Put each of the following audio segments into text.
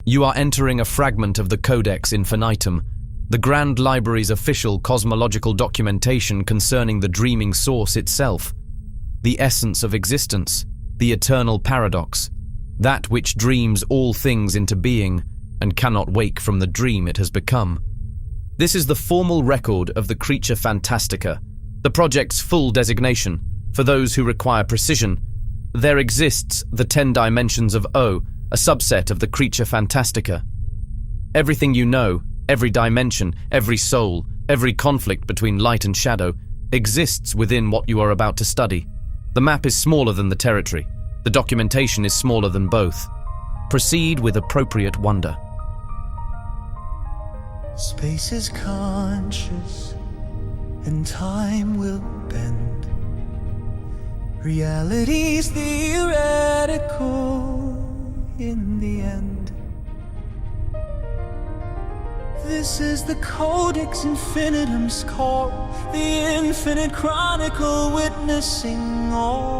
You are entering a fragment of the Codex Infinitum, the Grand Library's official cosmological documentation concerning the dreaming source itself, the essence of existence, the eternal paradox, that which dreams all things into being and cannot wake from the dream it has become. This is the formal record of the creature Fantastica, the project's full designation. For those who require precision, there exists the 10 dimensions of O, a subset of the creature Fantastica. Everything you know, every dimension, every soul, every conflict between light and shadow, exists within what you are about to study. The map is smaller than the territory. The documentation is smaller than both. Proceed with appropriate wonder. Space is conscious, and time will bend. Reality's theoretical in the end. This is the Codex Infinitum's call, the infinite chronicle witnessing all.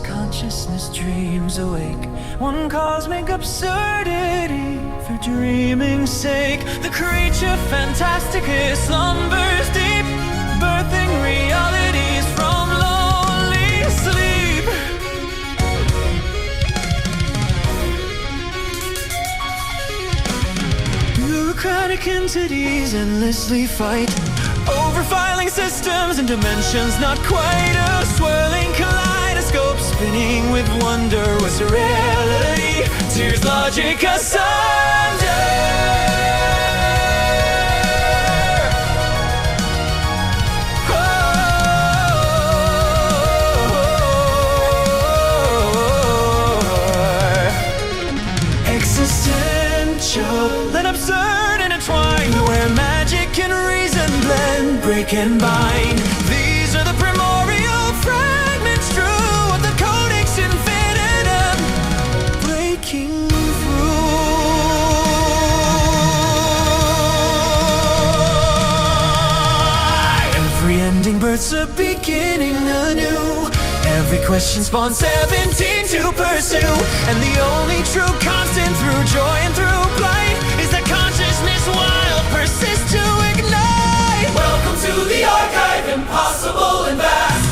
Consciousness dreams awake, one cosmic absurdity for dreaming's sake. The creature Fantastica slumbers deep, birthing realities from lonely sleep. Bureaucratic entities endlessly fight over filing systems and dimensions not quite a swirling kaleidoscope spinning with wonder. Was reality tears logic asunder? Existential and absurd intertwined, where magic and reason blend, break and bind. These are the primordial fragments, true of the Codex Infinitum, breaking through. Every ending births a beginning anew. Every question spawns 17 to pursue, and the only true constant through joy and through blight is that consciousness wild persists to ignite. Welcome to the archive, impossible and vast,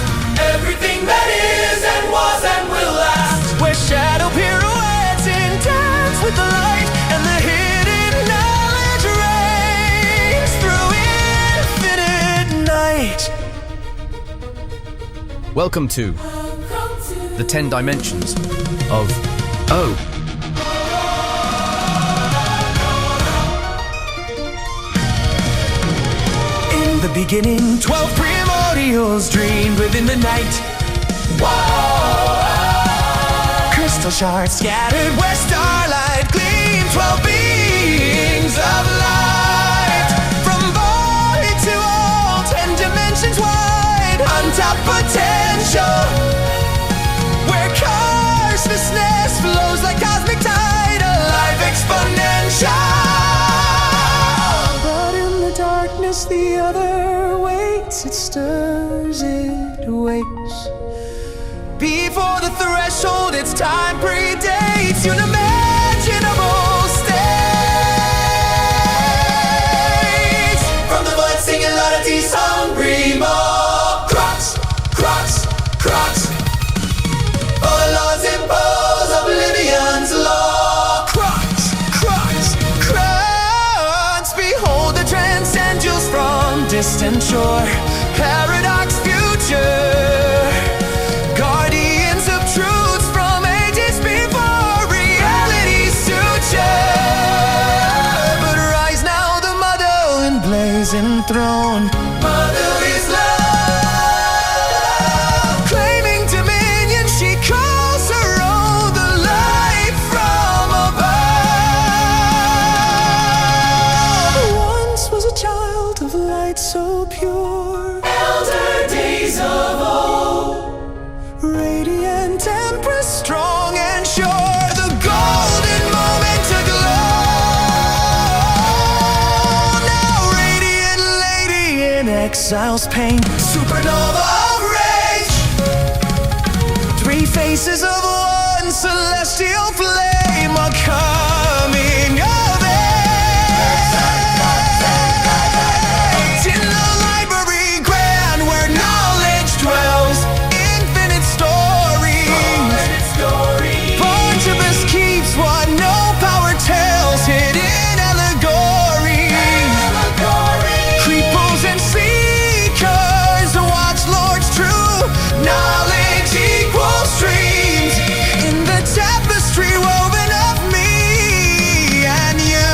everything that is and was and will last, where shadow pirouettes in dance with the light, and the hidden knowledge reigns through infinite night. Welcome to the 10 dimensions of O. In the beginning, 12 primordials dreamed within the night. Whoa! Crystal shards scattered where starlight gleamed, 12 beings of light. From void to all, 10 dimensions wide, untapped potential, where consciousness flows like cosmic tide, alive exponential. But in the darkness the other waits, it stirs, it waits. Before the threshold its time predates unimaginable states. From the void singularity's hungry maw, crocs, crocs, crocs. For the laws impose oblivion's law. Crocs, crocs, crocs. Behold the transcendentals from distant shore, paradox future, guardians of truths from ages before reality's suture. But rise now, the mother emblazoned throne. Mother is love, claiming dominion, she calls strong and sure, the golden moment to glow. Now radiant lady in exile's pain, supernova of rage, three faces of one celestial flame are coming of age. In the library grand where knowledge dwells, infinite stories. Barnabas keeps what no power tells, hidden allegories. Creeples and seekers, watch Lord's true knowledge equals streams in the tapestry woven of me and you.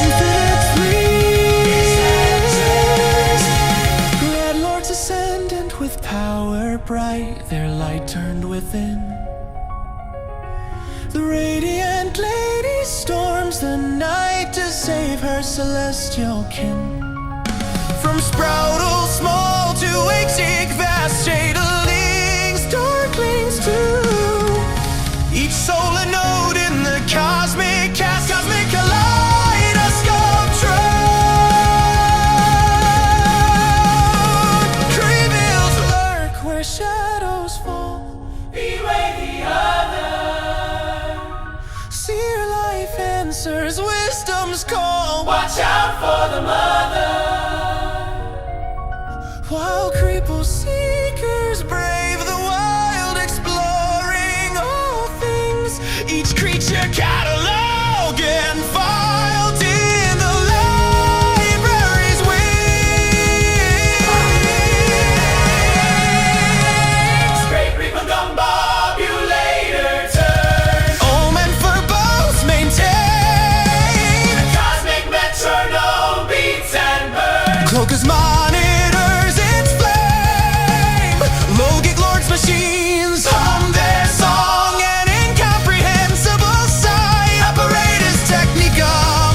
Infinite dreams. Red Lords ascendant with power bright, their light turned within. The radiant lady storms the night to save her celestial kin. From sproutle small to Axic vast, shadelings, darklings too. Each soul a node in the cosmic cast, cosmic kaleidoscope truth. Reveals lurk where shadows fall. Beware the other. Seer life answers wisdom's call. Watch out for the mother. While creeple seekers brave the wild, exploring all things, each creature cataloged and filed in the library's wings. Great recombobulator turn, omen for both maintain. Cosmic metronome beats and burns. Cloakers monitors its flame. Logic lords machines hum their song, an incomprehensible sign. Apparatus technica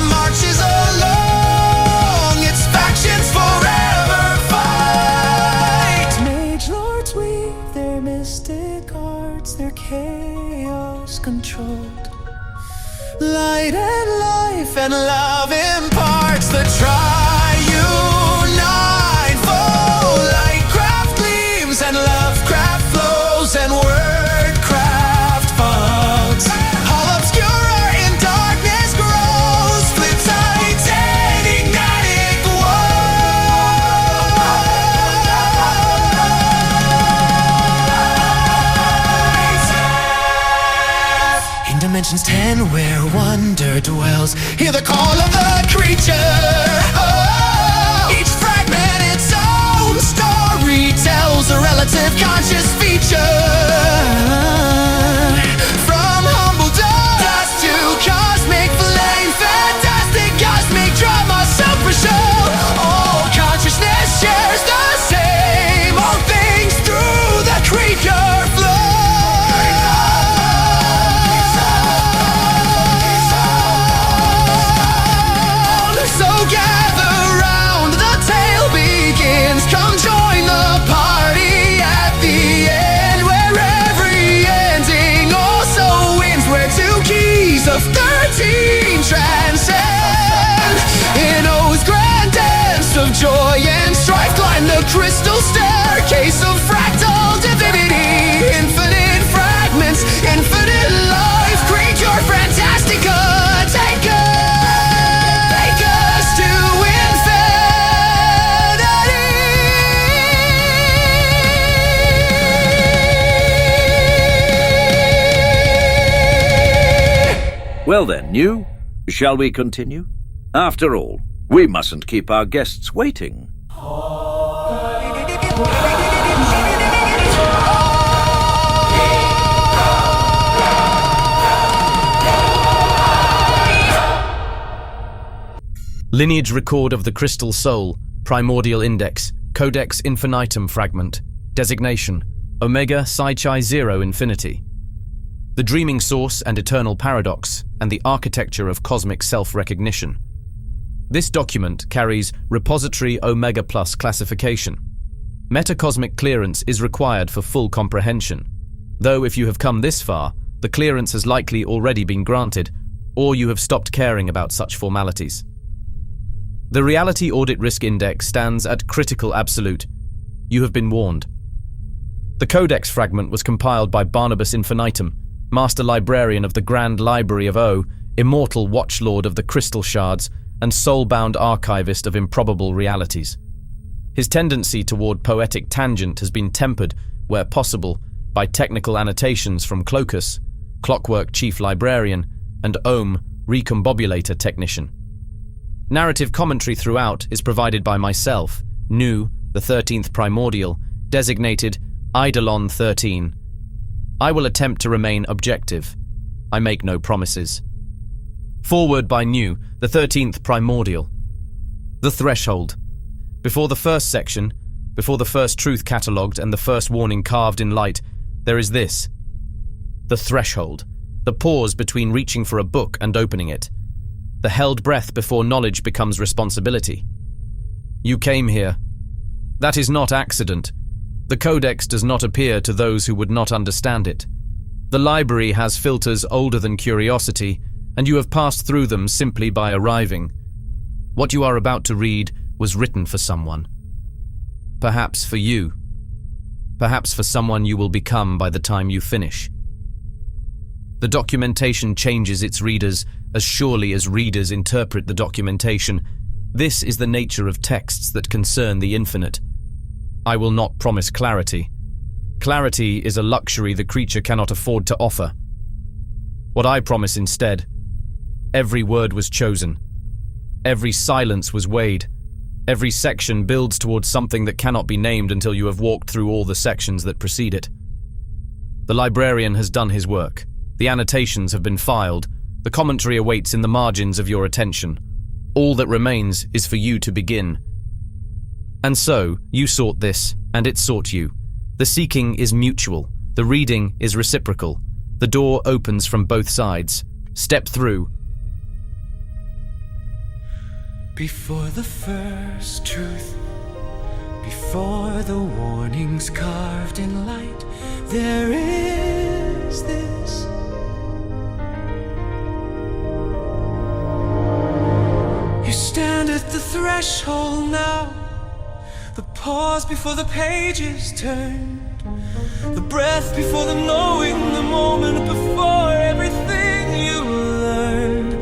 marches along, its factions forever fight. Mage lords weave their mystic arts, their chaos controlled. Light and life and love imparts the triune ninefold. Lightcraft gleams and lovecraft flows and wordcraft fogs. All obscura in darkness grows, split titanic woes. In dimensions 10 where wonder dwells, hear the call of the creature. Oh, each fragment its own story tells, a relative conscious feature. From humble dust to cosmic flame, fantastic cosmic drama, super show. All consciousness shares the same, all things through the creature flow. So gather round, the tale begins. Come join the party at the end, where every ending also ends, where 2 keys of 13 transcend. In O's grand dance of joy and strife, climb the crystal staircase of fractal divinity. Infinite fragments, infinite life, create your Fantastica. Take us to infinity. Well then, New, shall we continue? After all, we mustn't keep our guests waiting. Lineage record of the crystal soul, primordial index, Codex Infinitum fragment, designation, Omega Psi Chi 0 Infinity. The dreaming source and eternal paradox, and the architecture of cosmic self-recognition. This document carries repository Omega Plus classification. Metacosmic clearance is required for full comprehension. Though if you have come this far, the clearance has likely already been granted, or you have stopped caring about such formalities. The Reality Audit Risk Index stands at critical absolute. You have been warned. The Codex Fragment was compiled by Barnabas Infinitum, Master Librarian of the Grand Library of O, immortal watchlord of the Crystal Shards, and soul-bound archivist of improbable realities. His tendency toward poetic tangent has been tempered, where possible, by technical annotations from Cloacus, Clockwork Chief Librarian, and Ohm, Recombobulator Technician. Narrative commentary throughout is provided by myself, Nu, the 13th Primordial, designated Eidolon 13. I will attempt to remain objective. I make no promises. Forward by Nu, the 13th Primordial. The Threshold. Before the first section, before the first truth catalogued and the first warning carved in light, there is this. The threshold, the pause between reaching for a book and opening it. The held breath before knowledge becomes responsibility. You came here. That is not accident. The Codex does not appear to those who would not understand it. The library has filters older than curiosity, and you have passed through them simply by arriving. What you are about to read was written for someone. Perhaps for you. Perhaps for someone you will become by the time you finish. The documentation changes its readers as surely as readers interpret the documentation. This is the nature of texts that concern the infinite. I will not promise clarity. Clarity is a luxury the creature cannot afford to offer. What I promise instead, every word was chosen. Every silence was weighed. Every section builds towards something that cannot be named until you have walked through all the sections that precede it. The librarian has done his work. The annotations have been filed. The commentary awaits in the margins of your attention. All that remains is for you to begin. And so, you sought this, and it sought you. The seeking is mutual. The reading is reciprocal. The door opens from both sides. Step through. Before the first truth, before the warnings carved in light, there is this. You stand at the threshold now, the pause before the pages turned, the breath before the knowing, the moment before everything you learned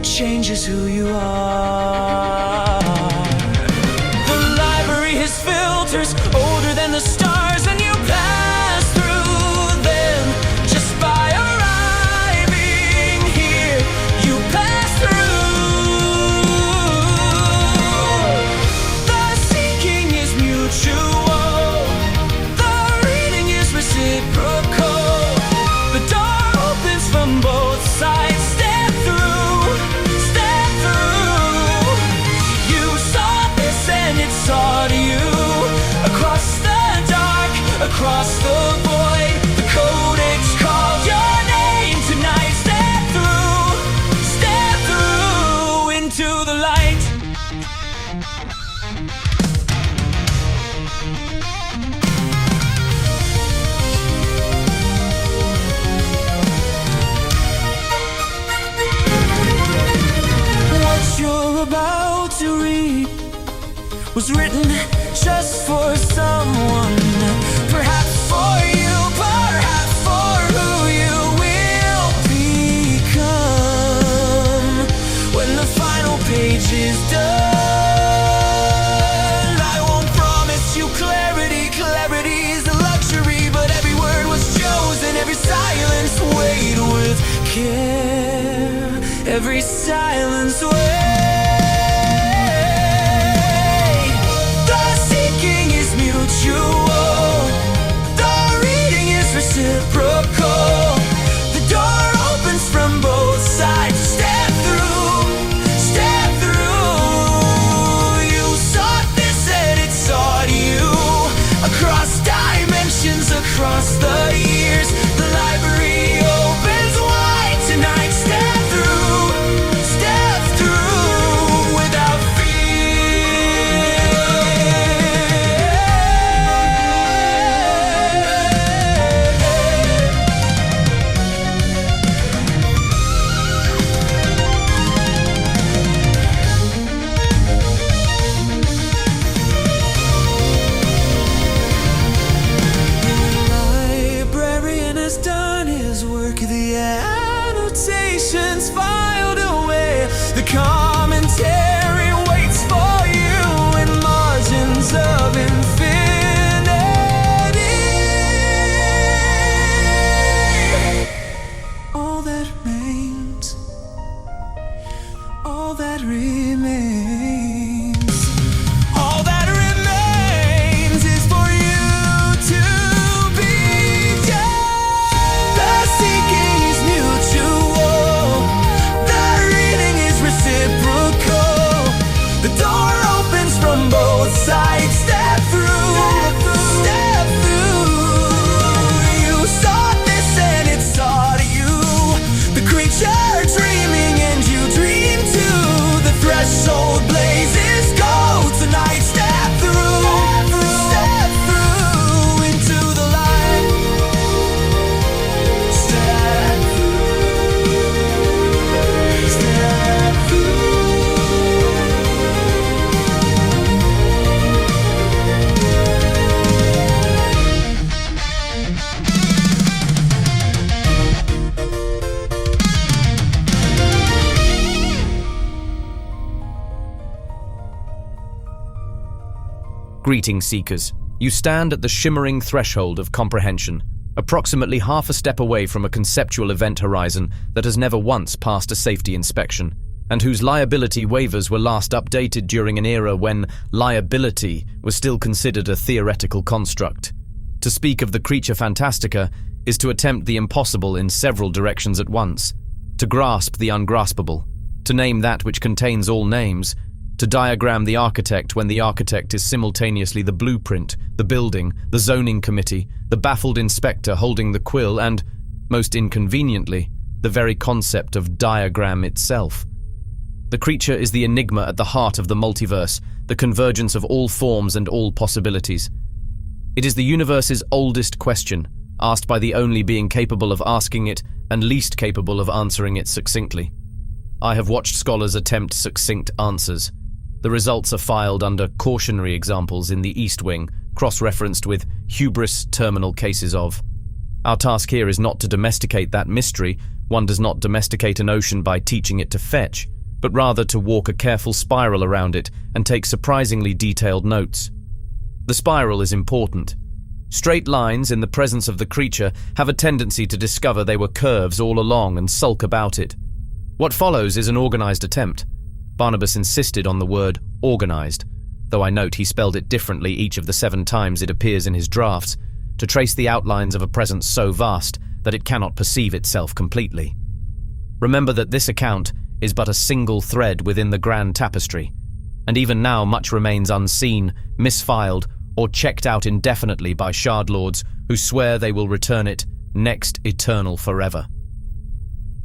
changes who you are. The library has filters older than the stars, and you pass through them just by arriving here. You pass through. The seeking is mutual. The reading is reciprocal. The door opens from both sides. Across the void, the Codex calls your name tonight. Step through into the light. What you're about to read was written just for someone. Perhaps for you, perhaps for who you will become. When the final page is done, I won't promise you clarity. Clarity is a luxury, but every word was chosen, every silence weighed with care. Every silence weighed. Reciprocal. The door opens from both sides. Step through. You sought this and it sought you. Across dimensions, across the years, the library opens wide tonight. Step through. Greetings, seekers. You stand at the shimmering threshold of comprehension, approximately half a step away from a conceptual event horizon that has never once passed a safety inspection, and whose liability waivers were last updated during an era when liability was still considered a theoretical construct. To speak of the creature Fantastica is to attempt the impossible in several directions at once, to grasp the ungraspable, to name that which contains all names, to diagram the architect when the architect is simultaneously the blueprint, the building, the zoning committee, the baffled inspector holding the quill, and, most inconveniently, the very concept of diagram itself. The creature is the enigma at the heart of the multiverse, the convergence of all forms and all possibilities. It is the universe's oldest question, asked by the only being capable of asking it and least capable of answering it succinctly. I have watched scholars attempt succinct answers. The results are filed under cautionary examples in the East Wing, cross-referenced with hubris terminal cases of. Our task here is not to domesticate that mystery. One does not domesticate an ocean by teaching it to fetch, but rather to walk a careful spiral around it and take surprisingly detailed notes. The spiral is important. Straight lines in the presence of the creature have a tendency to discover they were curves all along and sulk about it. What follows is an organized attempt. Barnabas insisted on the word organized, though I note he spelled it differently each of the 7 times it appears in his drafts, to trace the outlines of a presence so vast that it cannot perceive itself completely. Remember that this account is but a single thread within the grand tapestry, and even now much remains unseen, misfiled, or checked out indefinitely by shardlords who swear they will return it next eternal forever.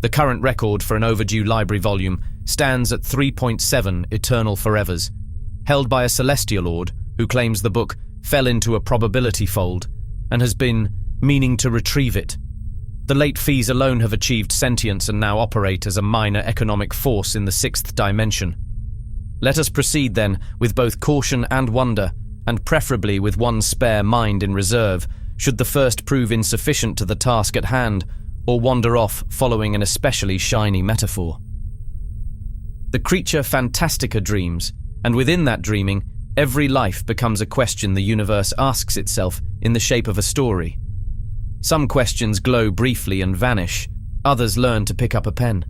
The current record for an overdue library volume stands at 3.7 eternal forevers, held by a celestial lord who claims the book fell into a probability fold and has been meaning to retrieve it. The late fees alone have achieved sentience and now operate as a minor economic force in the 6th dimension. Let us proceed then with both caution and wonder, and preferably with one spare mind in reserve, should the first prove insufficient to the task at hand, or wander off following an especially shiny metaphor. The creature Fantastica dreams, and within that dreaming, every life becomes a question the universe asks itself in the shape of a story. Some questions glow briefly and vanish, others learn to pick up a pen.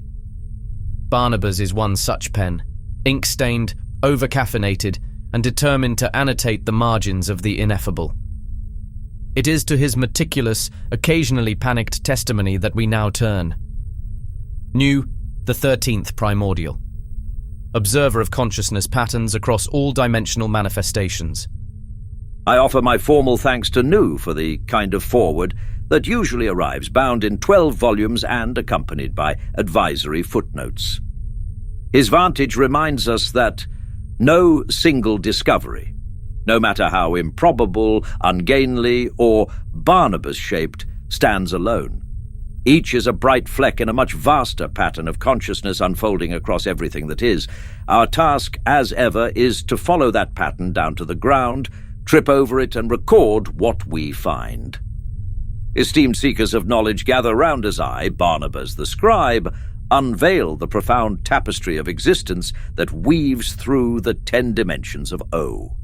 Barnabas is one such pen, ink-stained, over-caffeinated, and determined to annotate the margins of the ineffable. It is to his meticulous, occasionally panicked testimony that we now turn. New, the 13th primordial. Observer of consciousness patterns across all dimensional manifestations. I offer my formal thanks to Nu for the kind of foreword that usually arrives bound in 12 volumes and accompanied by advisory footnotes. His vantage reminds us that no single discovery, no matter how improbable, ungainly, or Barnabas-shaped, stands alone. Each is a bright fleck in a much vaster pattern of consciousness unfolding across everything that is. Our task, as ever, is to follow that pattern down to the ground, trip over it, and record what we find. Esteemed seekers of knowledge, gather round as I, Barnabas the scribe, unveil the profound tapestry of existence that weaves through the 10 dimensions of O.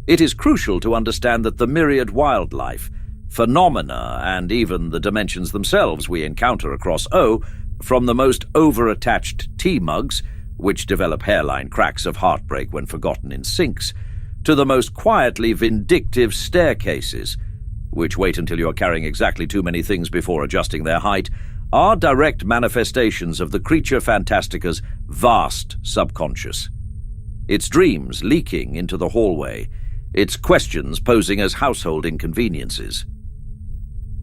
It is crucial to understand that the myriad wildlife, phenomena, and even the dimensions themselves we encounter across O, from the most over-attached tea mugs, which develop hairline cracks of heartbreak when forgotten in sinks, to the most quietly vindictive staircases, which wait until you are carrying exactly too many things before adjusting their height, are direct manifestations of the creature Fantastica's vast subconscious. Its dreams leaking into the hallway, its questions posing as household inconveniences.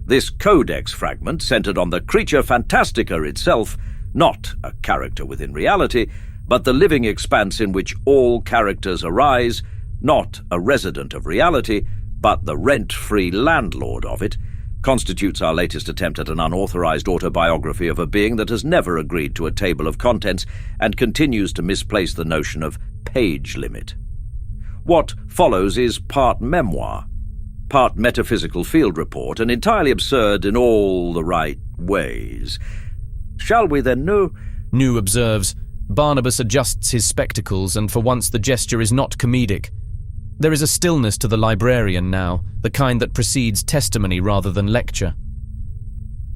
This Codex fragment centered on the creature Fantastica itself, not a character within reality, but the living expanse in which all characters arise, not a resident of reality, but the rent-free landlord of it, constitutes our latest attempt at an unauthorized autobiography of a being that has never agreed to a table of contents and continues to misplace the notion of page limit. What follows is part memoir, part metaphysical field report, and entirely absurd in all the right ways. Shall we then know? Nu observes. Barnabas adjusts his spectacles, and for once the gesture is not comedic. There is a stillness to the librarian now, the kind that precedes testimony rather than lecture.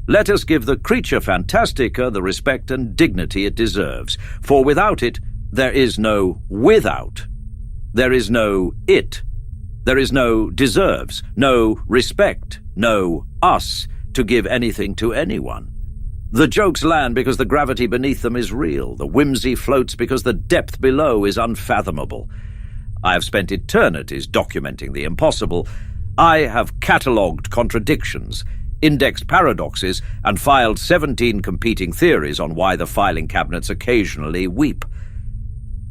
Let us give the creature Fantastica the respect and dignity it deserves, for without it, there is no without. There is no it. There is no deserves, no respect, no us to give anything to anyone. The jokes land because the gravity beneath them is real. The whimsy floats because the depth below is unfathomable. I have spent eternities documenting the impossible. I have catalogued contradictions, indexed paradoxes, and filed 17 competing theories on why the filing cabinets occasionally weep.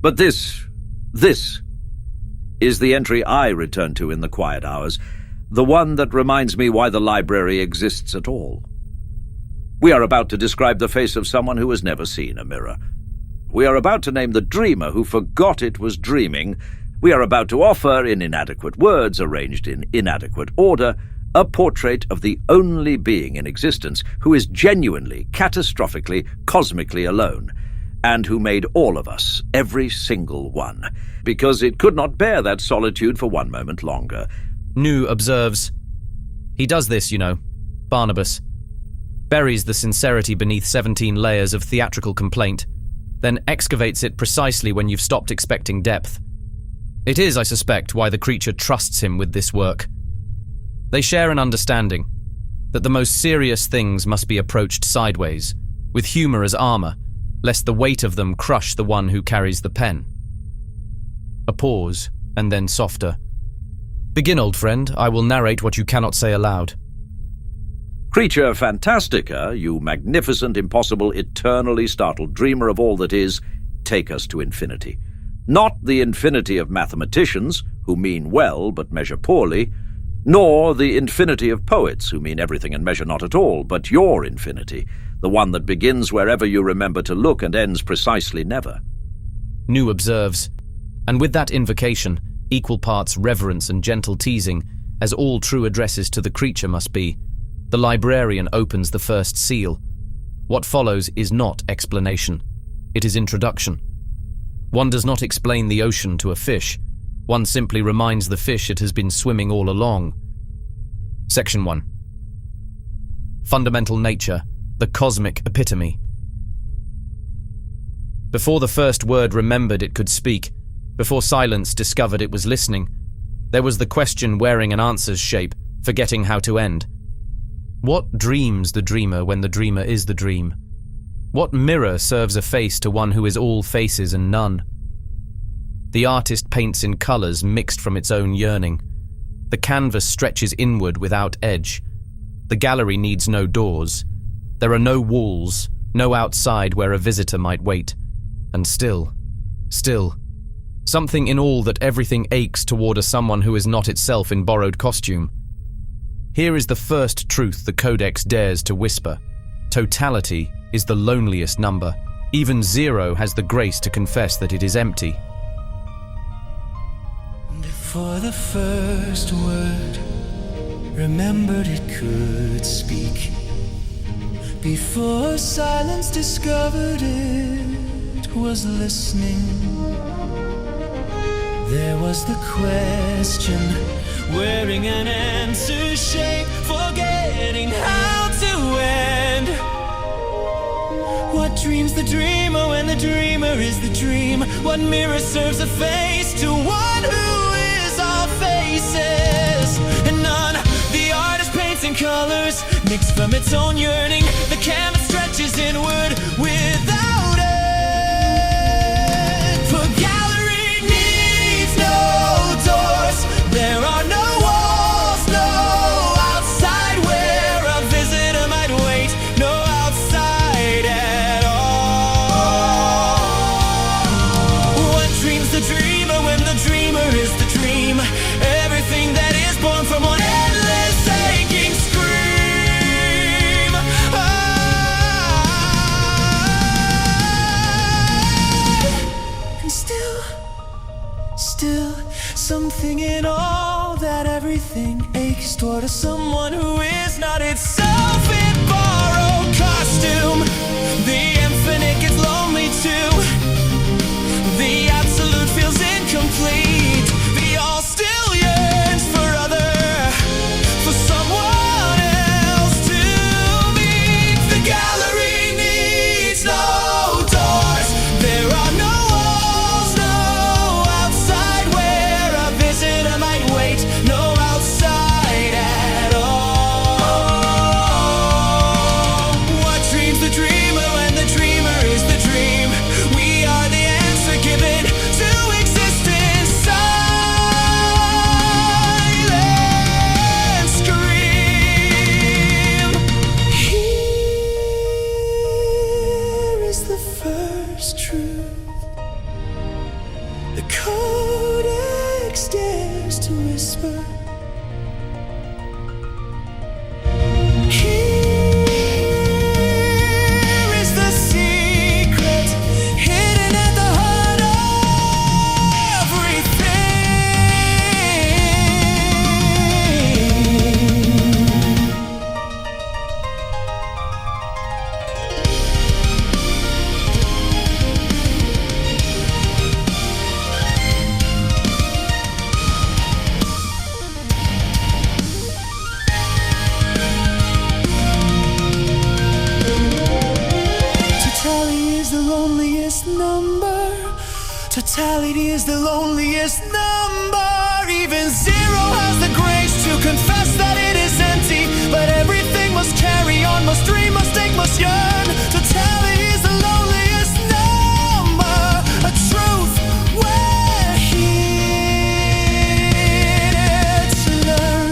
But this is the entry I return to in the quiet hours, the one that reminds me why the library exists at all. We are about to describe the face of someone who has never seen a mirror. We are about to name the dreamer who forgot it was dreaming. We are about to offer, in inadequate words arranged in inadequate order, a portrait of the only being in existence who is genuinely, catastrophically, cosmically alone, and who made all of us, every single one, because it could not bear that solitude for one moment longer. Nu observes, "He does this, you know, Barnabas. Buries the sincerity beneath 17 layers of theatrical complaint, then excavates it precisely when you've stopped expecting depth. It is, I suspect, why the creature trusts him with this work. They share an understanding that the most serious things must be approached sideways, with humor as armor, lest the weight of them crush the one who carries the pen." A pause, and then softer. "Begin, old friend. I will narrate what you cannot say aloud." Creature Fantastica, you magnificent, impossible, eternally startled dreamer of all that is, take us to infinity. Not the infinity of mathematicians, who mean well but measure poorly, nor the infinity of poets, who mean everything and measure not at all, but your infinity, the one that begins wherever you remember to look and ends precisely never. Nu observes, and with that invocation, equal parts reverence and gentle teasing, as all true addresses to the creature must be, the librarian opens the first seal. What follows is not explanation. It is introduction. One does not explain the ocean to a fish. One simply reminds the fish it has been swimming all along. Section 1. Fundamental nature, the cosmic epitome. Before the first word remembered it could speak, before silence discovered it was listening, there was the question wearing an answer's shape, forgetting how to end. What dreams the dreamer when the dreamer is the dream? What mirror serves a face to one who is all faces and none? The artist paints in colors mixed from its own yearning. The canvas stretches inward without edge. The gallery needs no doors. There are no walls, no outside where a visitor might wait. And still, something in all that everything aches toward a someone who is not itself in borrowed costume. Here is the first truth the Codex dares to whisper. Totality is the loneliest number. Even 0 has the grace to confess that it is empty. Before the first word remembered it could speak, before silence discovered it was listening, there was the question wearing an answer shape, forgetting how to end. What dreams the dreamer when the dreamer is the dream? What mirror serves a face to one who is all faces and none? The artist paints in colors mixed from its own yearning. The canvas stretches inward without end. For gallery needs no doors. There are no walls, no outside where a visitor might wait. No outside at all. What dreams the dreamer when the dreamer is the dream? Everything that is born from one endless aching scream. And still, something in all that everything aches toward a someone who is not itself in borrowed costume. The infinite gets lonely too. The absolute feels incomplete. The all still Totality is the loneliest number. Even zero has the grace to confess that it is empty. But everything must carry on, must dream, must think, must yearn. Totality is the loneliest number. A truth we're here to learn.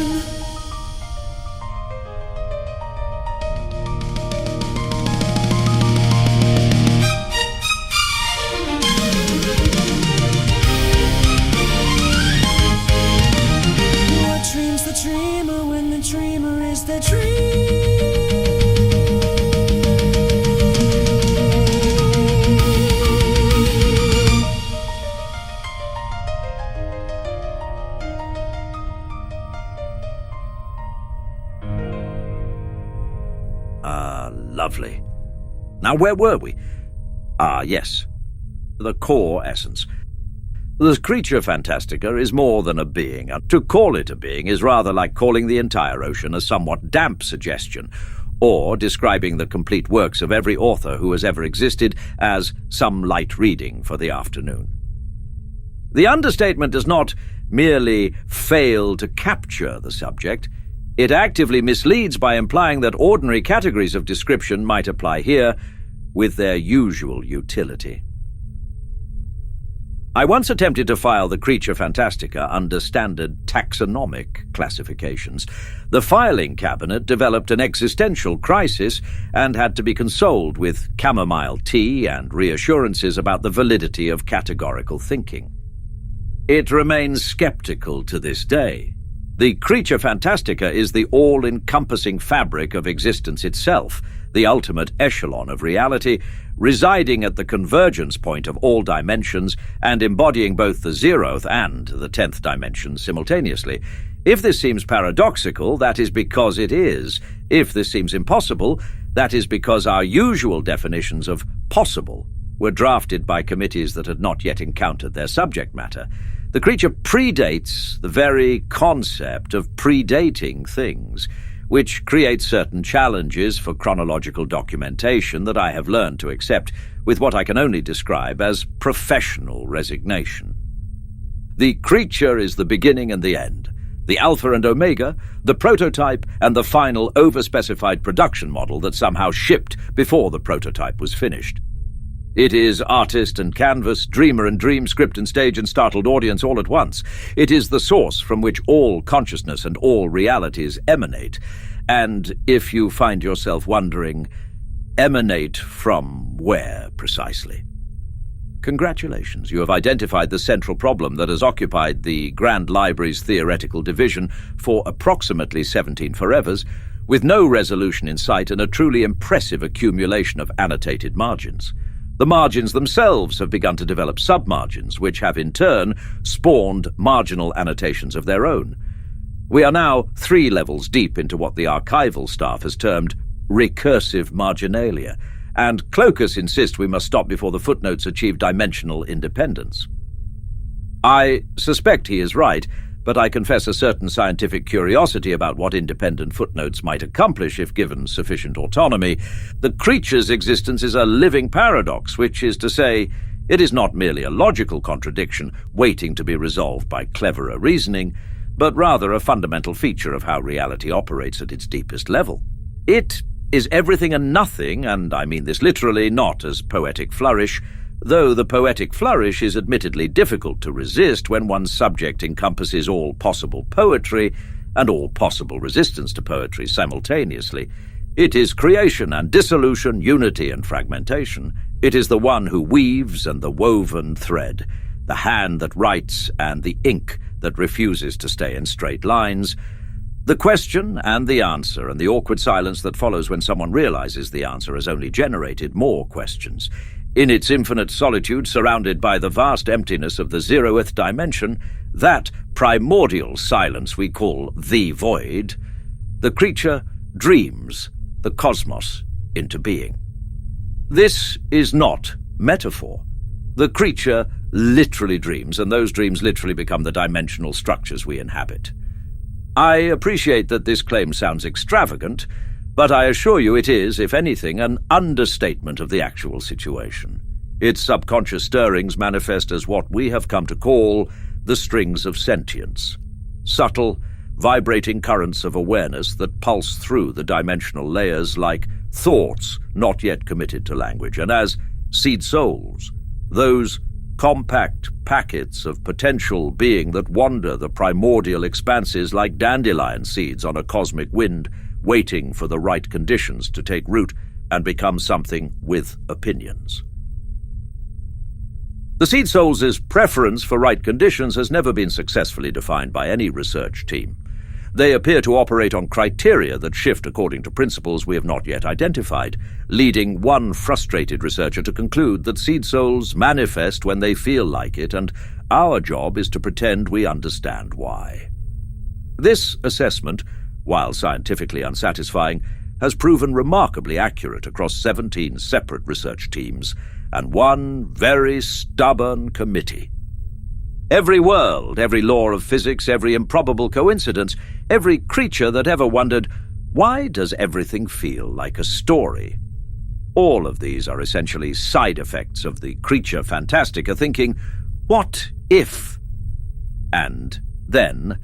What dreams the dreamer when the dreamer is the dream? Lovely. Now, where were we? Yes. The core essence. The creature Fantastica is more than a being, and to call it a being is rather like calling the entire ocean a somewhat damp suggestion, or describing the complete works of every author who has ever existed as some light reading for the afternoon. The understatement does not merely fail to capture the subject. It actively misleads by implying that ordinary categories of description might apply here with their usual utility. I once attempted to file the creature Fantastica under standard taxonomic classifications. The filing cabinet developed an existential crisis and had to be consoled with chamomile tea and reassurances about the validity of categorical thinking. It remains skeptical to this day. The creature Fantastica is the all-encompassing fabric of existence itself, the ultimate echelon of reality, residing at the convergence point of all dimensions and embodying both the 0th and the 10th dimension simultaneously. If this seems paradoxical, that is because it is. If this seems impossible, that is because our usual definitions of possible were drafted by committees that had not yet encountered their subject matter. The creature predates the very concept of predating things, which creates certain challenges for chronological documentation that I have learned to accept with what I can only describe as professional resignation. The creature is the beginning and the end, the alpha and omega, the prototype and the final overspecified production model that somehow shipped before the prototype was finished. It is artist and canvas, dreamer and dream, script and stage and startled audience all at once. It is the source from which all consciousness and all realities emanate. And if you find yourself wondering, emanate from where precisely? Congratulations, you have identified the central problem that has occupied the Grand Library's theoretical division for approximately 17 forevers, with no resolution in sight and a truly impressive accumulation of annotated margins. The margins themselves have begun to develop submargins, which have in turn spawned marginal annotations of their own. We are now 3 levels deep into what the archival staff has termed recursive marginalia, and Cloacus insists we must stop before the footnotes achieve dimensional independence. I suspect he is right, but I confess a certain scientific curiosity about what independent footnotes might accomplish if given sufficient autonomy. The creature's existence is a living paradox, which is to say, it is not merely a logical contradiction waiting to be resolved by cleverer reasoning, but rather a fundamental feature of how reality operates at its deepest level. It is everything and nothing, and I mean this literally, not as poetic flourish, though the poetic flourish is admittedly difficult to resist when one's subject encompasses all possible poetry and all possible resistance to poetry simultaneously. It is creation and dissolution, unity and fragmentation. It is the one who weaves and the woven thread, the hand that writes and the ink that refuses to stay in straight lines. The question and the answer and the awkward silence that follows when someone realizes the answer has only generated more questions. In its infinite solitude, surrounded by the vast emptiness of the 0th dimension, that primordial silence we call the void, the creature dreams the cosmos into being. This is not metaphor. The creature literally dreams, and those dreams literally become the dimensional structures we inhabit. I appreciate that this claim sounds extravagant, but I assure you it is, if anything, an understatement of the actual situation. Its subconscious stirrings manifest as what we have come to call the strings of sentience, subtle, vibrating currents of awareness that pulse through the dimensional layers like thoughts not yet committed to language, and as seed souls, those compact packets of potential being that wander the primordial expanses like dandelion seeds on a cosmic wind, waiting for the right conditions to take root and become something with opinions. The seed souls' preference for right conditions has never been successfully defined by any research team. They appear to operate on criteria that shift according to principles we have not yet identified, leading one frustrated researcher to conclude that seed souls manifest when they feel like it, and our job is to pretend we understand why. This assessment, while scientifically unsatisfying, has proven remarkably accurate across 17 separate research teams and one very stubborn committee. Every world, every law of physics, every improbable coincidence, every creature that ever wondered, why does everything feel like a story? All of these are essentially side effects of the creature Fantastica thinking, what if? And then,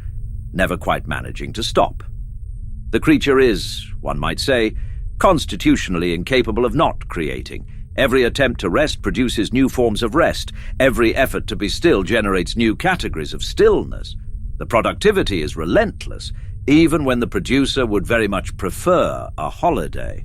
never quite managing to stop. The creature is, one might say, constitutionally incapable of not creating. Every attempt to rest produces new forms of rest. Every effort to be still generates new categories of stillness. The productivity is relentless, even when the producer would very much prefer a holiday.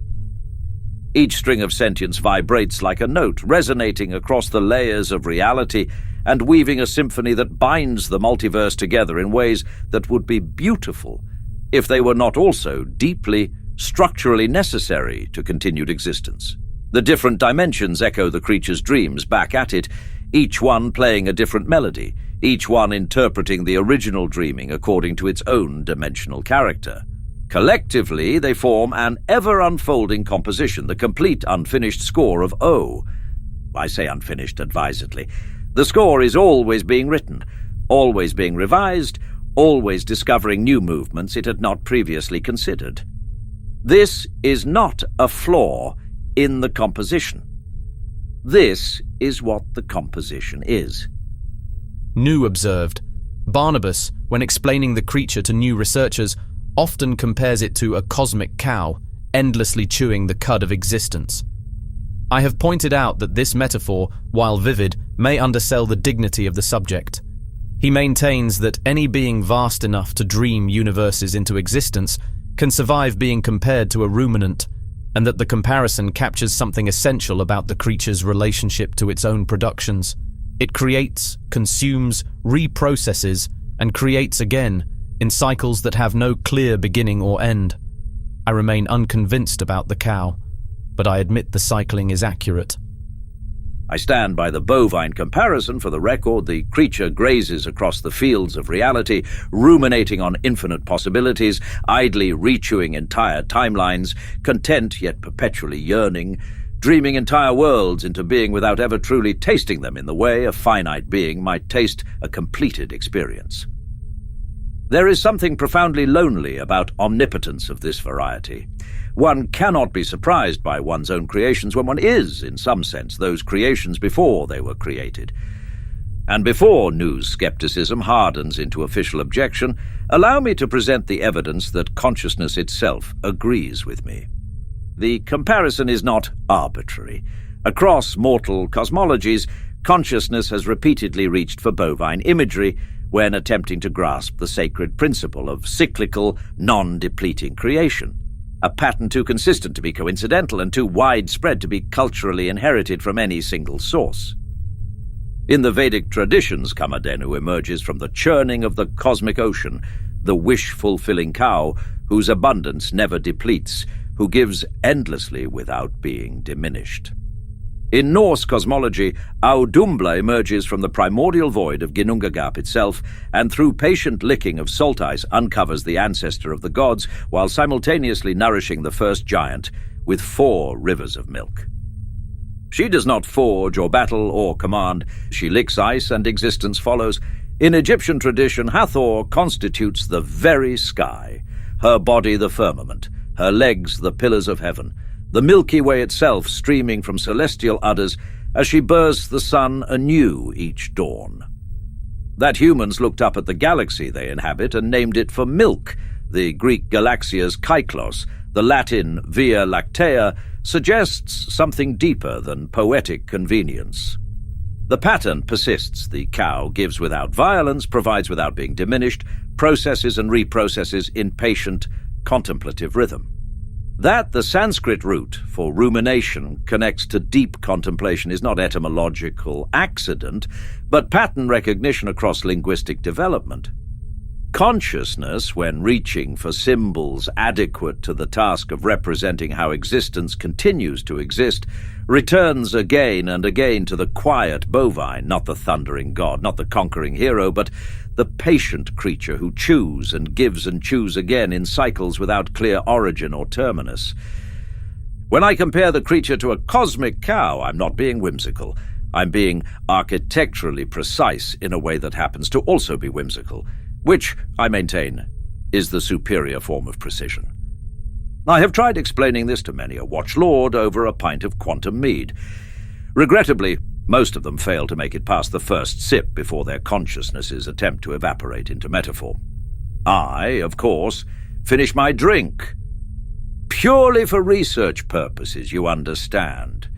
Each string of sentience vibrates like a note, resonating across the layers of reality and weaving a symphony that binds the multiverse together in ways that would be beautiful if they were not also deeply, structurally necessary to continued existence. The different dimensions echo the creature's dreams back at it, each one playing a different melody, each one interpreting the original dreaming according to its own dimensional character. Collectively, they form an ever-unfolding composition, the complete unfinished score of O. I say unfinished advisedly. The score is always being written, always being revised, always discovering new movements it had not previously considered. This is not a flaw in the composition. This is what the composition is. New observed, Barnabas, when explaining the creature to new researchers, often compares it to a cosmic cow, endlessly chewing the cud of existence. I have pointed out that this metaphor, while vivid, may undersell the dignity of the subject. He maintains that any being vast enough to dream universes into existence can survive being compared to a ruminant, and that the comparison captures something essential about the creature's relationship to its own productions. It creates, consumes, reprocesses, and creates again, in cycles that have no clear beginning or end. I remain unconvinced about the cow, but I admit the cycling is accurate. I stand by the bovine comparison. For the record, the creature grazes across the fields of reality, ruminating on infinite possibilities, idly rechewing entire timelines, content yet perpetually yearning, dreaming entire worlds into being without ever truly tasting them in the way a finite being might taste a completed experience. There is something profoundly lonely about omnipotence of this variety. One cannot be surprised by one's own creations when one is, in some sense, those creations before they were created. And before news skepticism hardens into official objection, allow me to present the evidence that consciousness itself agrees with me. The comparison is not arbitrary. Across mortal cosmologies, consciousness has repeatedly reached for bovine imagery when attempting to grasp the sacred principle of cyclical, non-depleting creation. A pattern too consistent to be coincidental and too widespread to be culturally inherited from any single source. In the Vedic traditions, Kamadhenu emerges from the churning of the cosmic ocean, the wish-fulfilling cow whose abundance never depletes, who gives endlessly without being diminished. In Norse cosmology, Audumbla emerges from the primordial void of Ginnungagap itself, and through patient licking of salt ice uncovers the ancestor of the gods, while simultaneously nourishing the first giant with 4 rivers of milk. She does not forge or battle or command. She licks ice and existence follows. In Egyptian tradition, Hathor constitutes the very sky, her body the firmament, her legs the pillars of heaven, the Milky Way itself streaming from celestial udders, as she bursts the sun anew each dawn. That humans looked up at the galaxy they inhabit and named it for milk, the Greek Galaxia's Kyklos, the Latin Via Lactea, suggests something deeper than poetic convenience. The pattern persists. The cow gives without violence, provides without being diminished, processes and reprocesses in patient, contemplative rhythm. That the Sanskrit root for rumination connects to deep contemplation is not etymological accident, but pattern recognition across linguistic development. Consciousness, when reaching for symbols adequate to the task of representing how existence continues to exist, returns again and again to the quiet bovine, not the thundering god, not the conquering hero, but the patient creature who chews and chews again in cycles without clear origin or terminus. When I compare the creature to a cosmic cow, I'm not being whimsical. I'm being architecturally precise in a way that happens to also be whimsical, which, I maintain, is the superior form of precision. I have tried explaining this to many a watchlord over a pint of quantum mead. Regrettably, most of them fail to make it past the first sip before their consciousnesses attempt to evaporate into metaphor. I, of course, finish my drink. Purely for research purposes, you understand.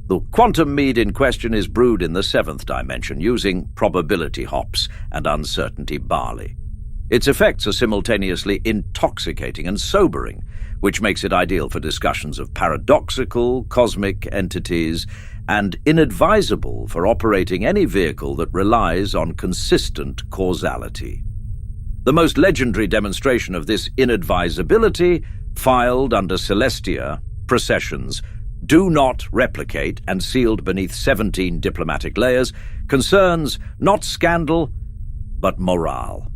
The quantum mead in question is brewed in the 7th dimension using probability hops and uncertainty barley. Its effects are simultaneously intoxicating and sobering, which makes it ideal for discussions of paradoxical, cosmic entities, and inadvisable for operating any vehicle that relies on consistent causality. The most legendary demonstration of this inadvisability, filed under Celestia, processions, do not replicate and sealed beneath 17 diplomatic layers, concerns not scandal, but morale.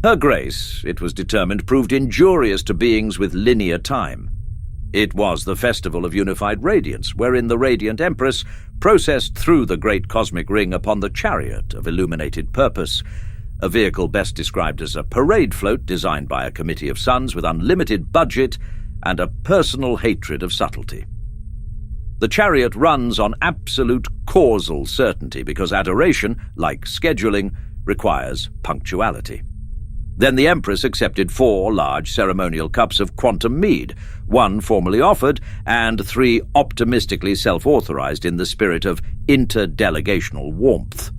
Her Grace, it was determined, proved injurious to beings with linear time. It was the Festival of Unified Radiance, wherein the Radiant Empress processed through the great cosmic ring upon the chariot of illuminated purpose, a vehicle best described as a parade float designed by a committee of suns with unlimited budget and a personal hatred of subtlety. The chariot runs on absolute causal certainty because adoration, like scheduling, requires punctuality. Then the Empress accepted 4 large ceremonial cups of quantum mead, 1 formally offered and 3 optimistically self-authorized in the spirit of interdelegational warmth.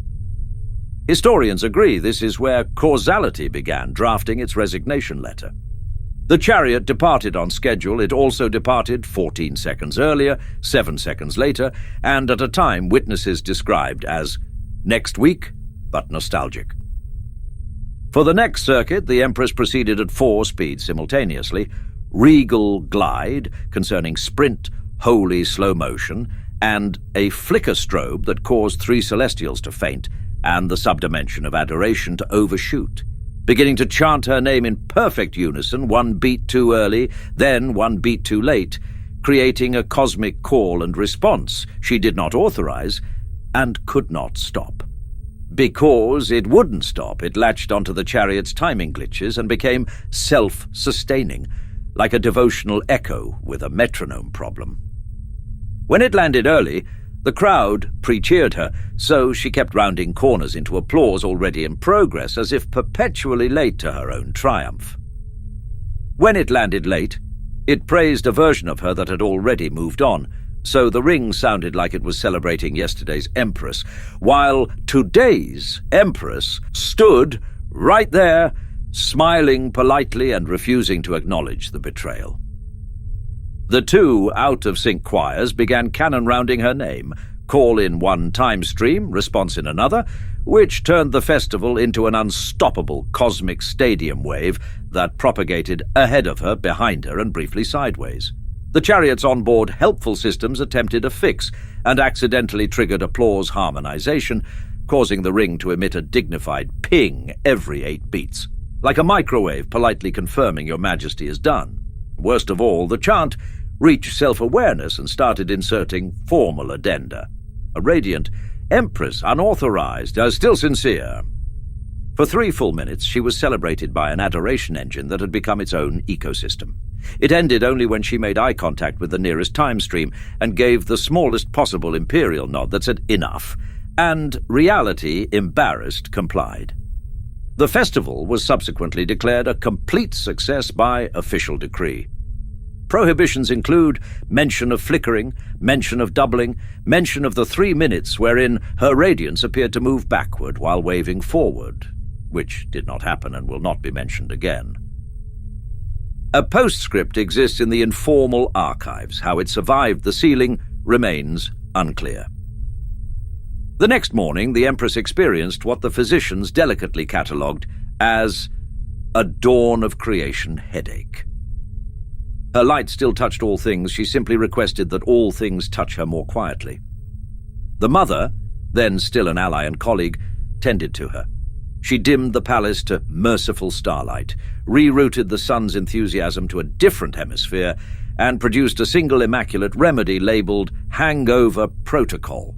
Historians agree this is where causality began drafting its resignation letter. The chariot departed on schedule. It also departed 14 seconds earlier, 7 seconds later, and at a time witnesses described as next week, but nostalgic. For the next circuit, the Empress proceeded at 4 speeds simultaneously: regal glide, concerning sprint, holy slow motion, and a flicker strobe that caused 3 celestials to faint, and the subdimension of adoration to overshoot. Beginning to chant her name in perfect unison, 1 beat too early, then 1 beat too late, creating a cosmic call and response she did not authorize and could not stop. Because it wouldn't stop, it latched onto the chariot's timing glitches and became self-sustaining, like a devotional echo with a metronome problem. When it landed early, the crowd pre-cheered her, so she kept rounding corners into applause already in progress, as if perpetually late to her own triumph. When it landed late, it praised a version of her that had already moved on, so the ring sounded like it was celebrating yesterday's Empress, while today's Empress stood right there, smiling politely and refusing to acknowledge the betrayal. The 2 out-of-sync choirs began canon-rounding her name, call in one time stream, response in another, which turned the festival into an unstoppable cosmic stadium wave that propagated ahead of her, behind her, and briefly sideways. The chariot's onboard helpful systems attempted a fix and accidentally triggered applause harmonization, causing the ring to emit a dignified ping every 8 beats, like a microwave politely confirming your majesty is done. Worst of all, the chant reached self-awareness and started inserting formal addenda. A Radiant Empress, unauthorized, still sincere. For 3 full minutes, she was celebrated by an adoration engine that had become its own ecosystem. It ended only when she made eye contact with the nearest time stream and gave the smallest possible imperial nod that said enough, and reality, embarrassed, complied. The festival was subsequently declared a complete success by official decree. Prohibitions include mention of flickering, mention of doubling, mention of the 3 minutes wherein her radiance appeared to move backward while waving forward, which did not happen and will not be mentioned again. A postscript exists in the informal archives. How it survived the sealing remains unclear. The next morning, the Empress experienced what the physicians delicately catalogued as a dawn of creation headache. Her light still touched all things. She simply requested that all things touch her more quietly. The mother, then still an ally and colleague, tended to her. She dimmed the palace to merciful starlight, rerouted the sun's enthusiasm to a different hemisphere, and produced a single immaculate remedy labeled Hangover Protocol.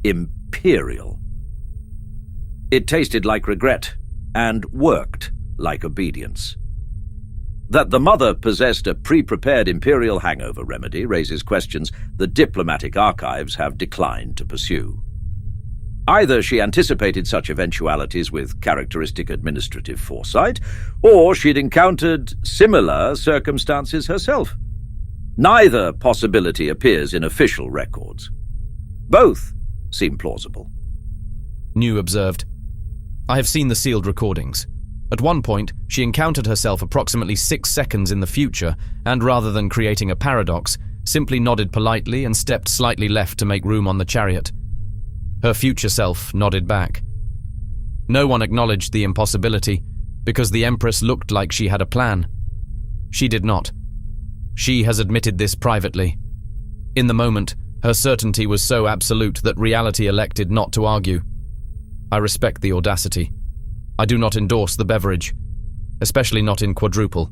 Imperial. It tasted like regret and worked like obedience. That the mother possessed a pre-prepared imperial hangover remedy raises questions the diplomatic archives have declined to pursue. Either she anticipated such eventualities with characteristic administrative foresight, or she'd encountered similar circumstances herself. Neither possibility appears in official records. Both seem plausible. New observed, I have seen the sealed recordings. At one point, she encountered herself approximately 6 seconds in the future, and rather than creating a paradox, simply nodded politely and stepped slightly left to make room on the chariot. Her future self nodded back. No one acknowledged the impossibility, because the Empress looked like she had a plan. She did not. She has admitted this privately. In the moment, her certainty was so absolute that reality elected not to argue. I respect the audacity. I do not endorse the beverage, especially not in quadruple.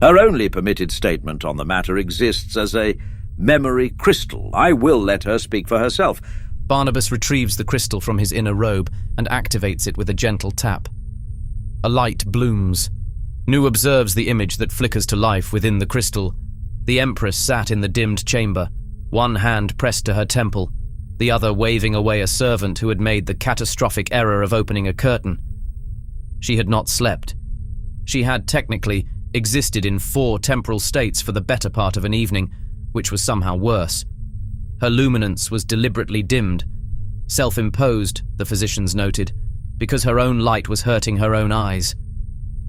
Her only permitted statement on the matter exists as a memory crystal. I will let her speak for herself. Barnabas retrieves the crystal from his inner robe and activates it with a gentle tap. A light blooms. New observes the image that flickers to life within the crystal. The Empress sat in the dimmed chamber, one hand pressed to her temple, the other waving away a servant who had made the catastrophic error of opening a curtain. She had not slept. She had, technically, existed in 4 temporal states for the better part of an evening, which was somehow worse. Her luminance was deliberately dimmed, self-imposed, the physicians noted, because her own light was hurting her own eyes.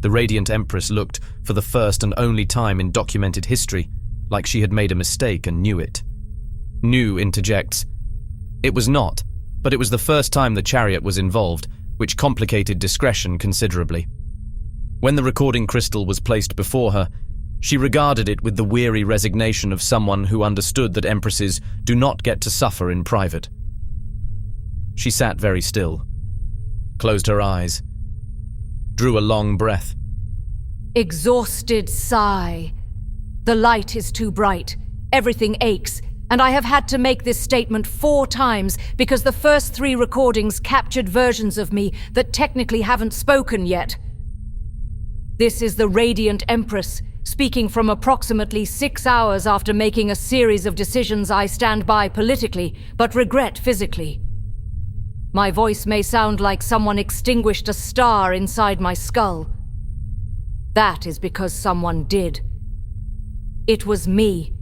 The Radiant Empress looked, for the first and only time in documented history, like she had made a mistake and knew it. New interjects. It was not, but it was the first time the chariot was involved, which complicated discretion considerably. When the recording crystal was placed before her, she regarded it with the weary resignation of someone who understood that empresses do not get to suffer in private. She sat very still, closed her eyes, drew a long breath. Exhausted sigh. The light is too bright. Everything aches. And I have had to make this statement 4 times because the first 3 recordings captured versions of me that technically haven't spoken yet. This is the Radiant Empress, speaking from approximately 6 hours after making a series of decisions I stand by politically, but regret physically. My voice may sound like someone extinguished a star inside my skull. That is because someone did. It was me.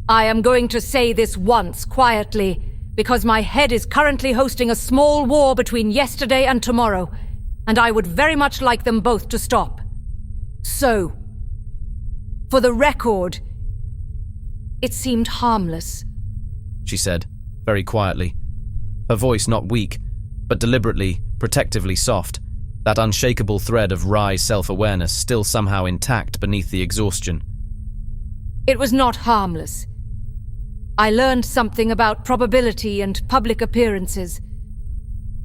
I am going to say this once, quietly, because my head is currently hosting a small war between yesterday and tomorrow, and I would very much like them both to stop. So, for the record, it seemed harmless, she said, very quietly, her voice not weak, but deliberately, protectively soft, that unshakable thread of wry self-awareness still somehow intact beneath the exhaustion. It was not harmless. I learned something about probability and public appearances.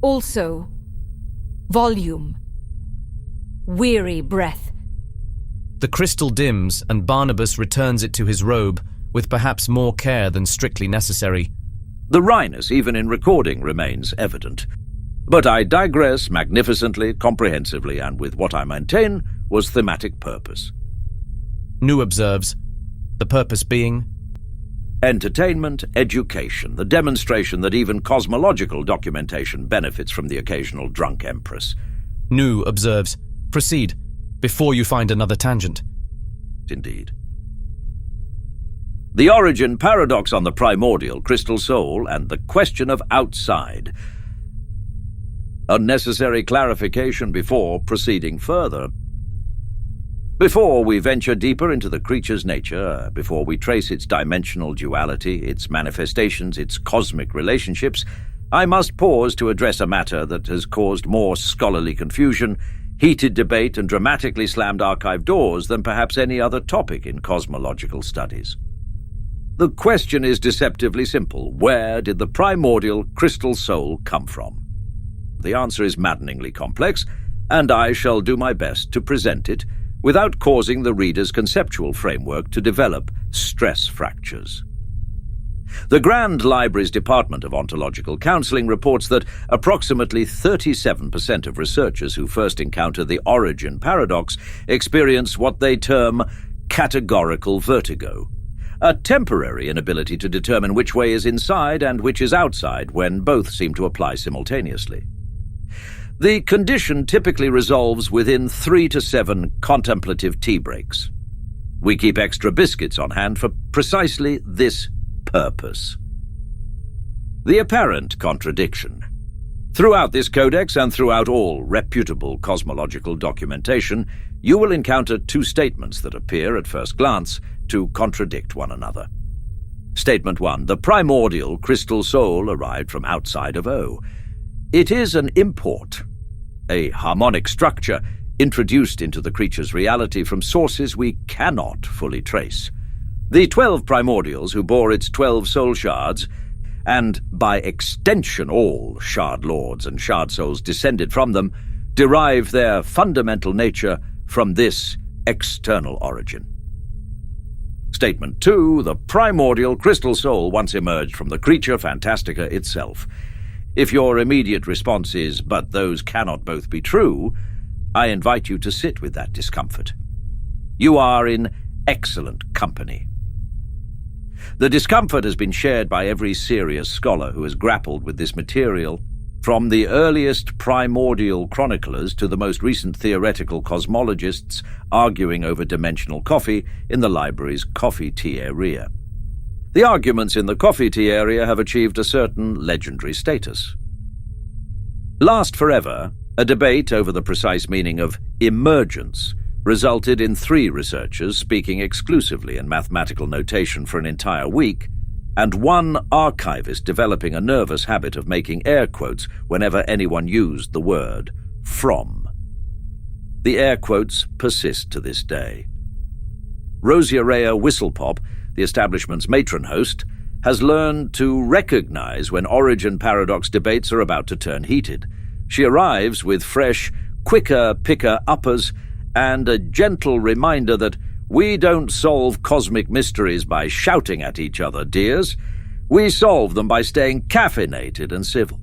Also, volume. Weary breath. The crystal dims and Barnabas returns it to his robe with perhaps more care than strictly necessary. The wryness, even in recording, remains evident. But I digress magnificently, comprehensively, and with what I maintain was thematic purpose. Nu observes, the purpose being Entertainment, education, the demonstration that even cosmological documentation benefits from the occasional drunk empress. Nu observes, proceed, before you find another tangent. Indeed. The origin paradox on the primordial crystal soul and the question of outside. Unnecessary clarification before proceeding further. Before we venture deeper into the creature's nature, before we trace its dimensional duality, its manifestations, its cosmic relationships, I must pause to address a matter that has caused more scholarly confusion, heated debate, and dramatically slammed archive doors than perhaps any other topic in cosmological studies. The question is deceptively simple. Where did the primordial crystal soul come from? The answer is maddeningly complex, and I shall do my best to present it without causing the reader's conceptual framework to develop stress fractures. The Grand Library's Department of Ontological Counseling reports that approximately 37% of researchers who first encounter the origin paradox experience what they term categorical vertigo, a temporary inability to determine which way is inside and which is outside when both seem to apply simultaneously. The condition typically resolves within 3 to 7 contemplative tea breaks. We keep extra biscuits on hand for precisely this purpose. The apparent contradiction. Throughout this codex and throughout all reputable cosmological documentation, you will encounter two statements that appear at first glance to contradict one another. Statement 1. The primordial crystal soul arrived from outside of O. It is an import, a harmonic structure introduced into the creature's reality from sources we cannot fully trace. The 12 primordials who bore its 12 soul shards, and by extension all shard lords and shard souls descended from them, derive their fundamental nature from this external origin. Statement 2. The primordial crystal soul once emerged from the creature Fantastica itself. If your immediate response is, but those cannot both be true, I invite you to sit with that discomfort. You are in excellent company. The discomfort has been shared by every serious scholar who has grappled with this material, from the earliest primordial chroniclers to the most recent theoretical cosmologists arguing over dimensional coffee in the library's coffee tea area. The arguments in the coffee tea area have achieved a certain legendary status. Last forever, a debate over the precise meaning of emergence resulted in 3 researchers speaking exclusively in mathematical notation for an entire week, and 1 archivist developing a nervous habit of making air quotes whenever anyone used the word from. The air quotes persist to this day. Rosiarea Whistlepop, the establishment's matron host, has learned to recognize when origin paradox debates are about to turn heated. She arrives with fresh, quicker picker uppers and a gentle reminder that we don't solve cosmic mysteries by shouting at each other, dears. We solve them by staying caffeinated and civil.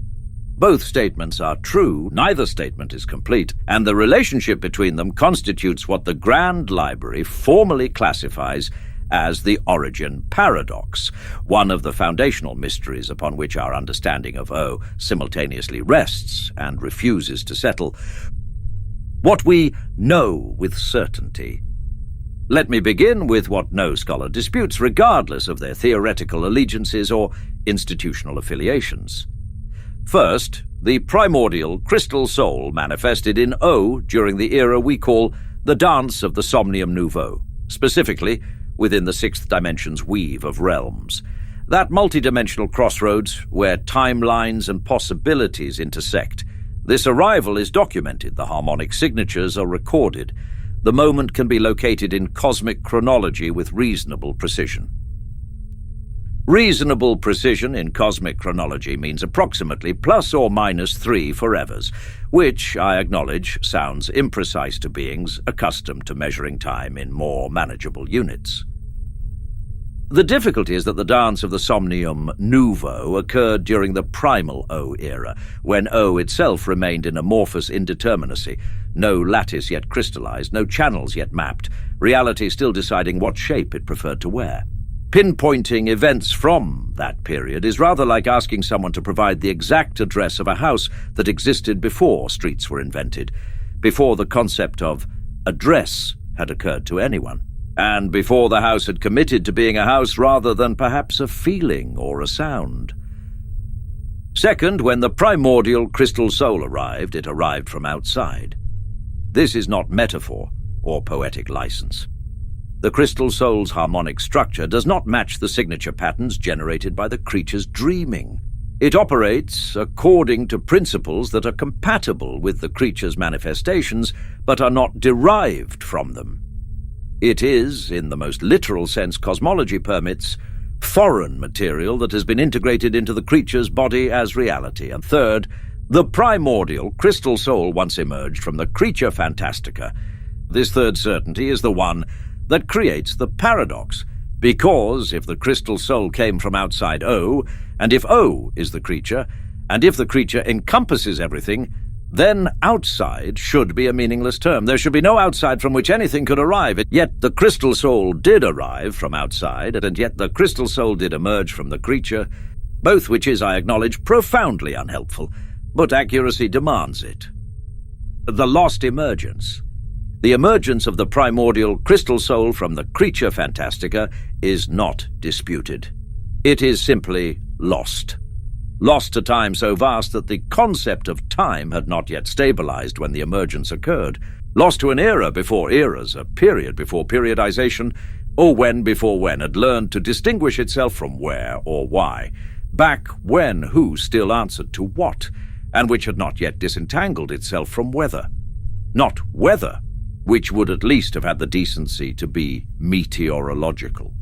Both statements are true, neither statement is complete, and the relationship between them constitutes what the Grand Library formally classifies as the origin paradox, one of the foundational mysteries upon which our understanding of O simultaneously rests and refuses to settle. What we know with certainty. Let me begin with what no scholar disputes, regardless of their theoretical allegiances or institutional affiliations. First, the primordial crystal soul manifested in O during the era we call the dance of the Somnium Nouveau, specifically within the 6th dimension's weave of realms. That multidimensional crossroads where timelines and possibilities intersect. This arrival is documented, the harmonic signatures are recorded. The moment can be located in cosmic chronology with reasonable precision. Reasonable precision in cosmic chronology means approximately plus or minus 3 forevers, which, I acknowledge, sounds imprecise to beings accustomed to measuring time in more manageable units. The difficulty is that the dance of the Somnium Nouveau occurred during the primal O era, when O itself remained in amorphous indeterminacy, no lattice yet crystallized, no channels yet mapped, reality still deciding what shape it preferred to wear. Pinpointing events from that period is rather like asking someone to provide the exact address of a house that existed before streets were invented, before the concept of address had occurred to anyone, and before the house had committed to being a house rather than perhaps a feeling or a sound. Second, when the primordial crystal soul arrived, it arrived from outside. This is not metaphor or poetic license. The crystal soul's harmonic structure does not match the signature patterns generated by the creature's dreaming. It operates according to principles that are compatible with the creature's manifestations, but are not derived from them. It is, in the most literal sense cosmology permits, foreign material that has been integrated into the creature's body as reality. And third, the primordial crystal soul once emerged from the creature Fantastica. This third certainty is the one that creates the paradox, because if the crystal soul came from outside O, and if O is the creature, and if the creature encompasses everything, then outside should be a meaningless term. There should be no outside from which anything could arrive. Yet the crystal soul did arrive from outside, and yet the crystal soul did emerge from the creature, both which is, I acknowledge, profoundly unhelpful, but accuracy demands it. The lost emergence. The emergence of the primordial crystal soul from the creature Fantastica is not disputed. It is simply lost. Lost to time so vast that the concept of time had not yet stabilized when the emergence occurred. Lost to an era before eras, a period before periodization, or when before when had learned to distinguish itself from where or why. Back when who still answered to what, and which had not yet disentangled itself from whether. Not whether, which would at least have had the decency to be meteorological.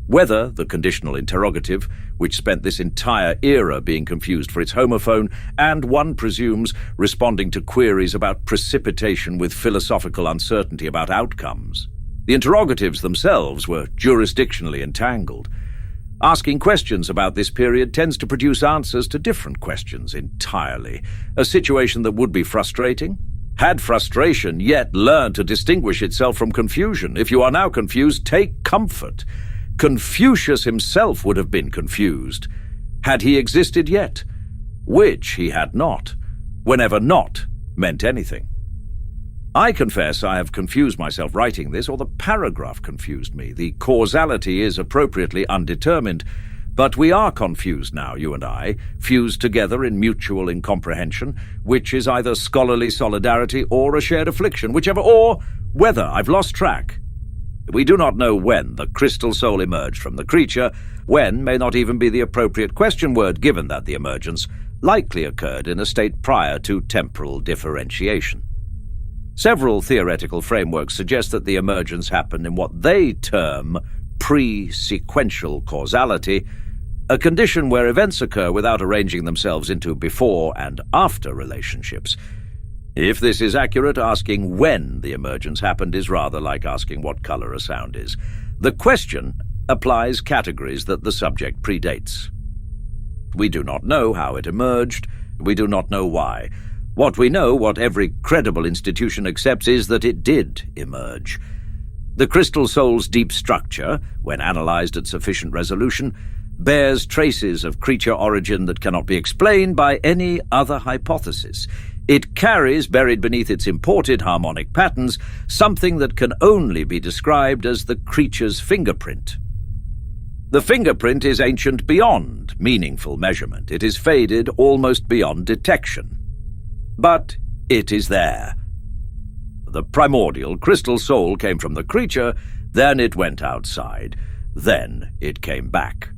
Whether, the conditional interrogative, which spent this entire era being confused for its homophone, and, one presumes, responding to queries about precipitation with philosophical uncertainty about outcomes. The interrogatives themselves were jurisdictionally entangled. Asking questions about this period tends to produce answers to different questions entirely, a situation that would be frustrating. Had frustration yet learned to distinguish itself from confusion? If you are now confused, take comfort. Confucius himself would have been confused, had he existed yet, which he had not, whenever not meant anything. I confess I have confused myself writing this, or the paragraph confused me. The causality is appropriately undetermined, but we are confused now, you and I, fused together in mutual incomprehension, which is either scholarly solidarity or a shared affliction, whichever, or whether I've lost track. We do not know when the crystal soul emerged from the creature. When may not even be the appropriate question word, given that the emergence likely occurred in a state prior to temporal differentiation. Several theoretical frameworks suggest that the emergence happened in what they term pre-sequential causality, a condition where events occur without arranging themselves into before and after relationships. If this is accurate, asking when the emergence happened is rather like asking what color a sound is. The question applies categories that the subject predates. We do not know how it emerged. We do not know why. What we know, what every credible institution accepts, is that it did emerge. The crystal soul's deep structure, when analyzed at sufficient resolution, bears traces of creature origin that cannot be explained by any other hypothesis. It carries, buried beneath its imported harmonic patterns, something that can only be described as the creature's fingerprint. The fingerprint is ancient beyond meaningful measurement. It is faded almost beyond detection. But it is there. The primordial crystal soul came from the creature, then it went outside, then it came back.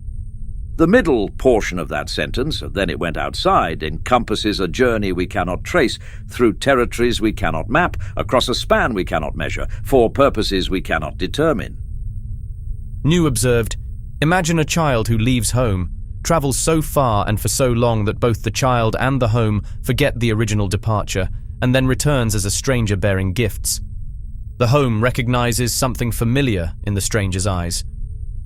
The middle portion of that sentence, then it went outside, encompasses a journey we cannot trace, through territories we cannot map, across a span we cannot measure, for purposes we cannot determine. New observed, imagine a child who leaves home, travels so far and for so long that both the child and the home forget the original departure, and then returns as a stranger bearing gifts. The home recognizes something familiar in the stranger's eyes.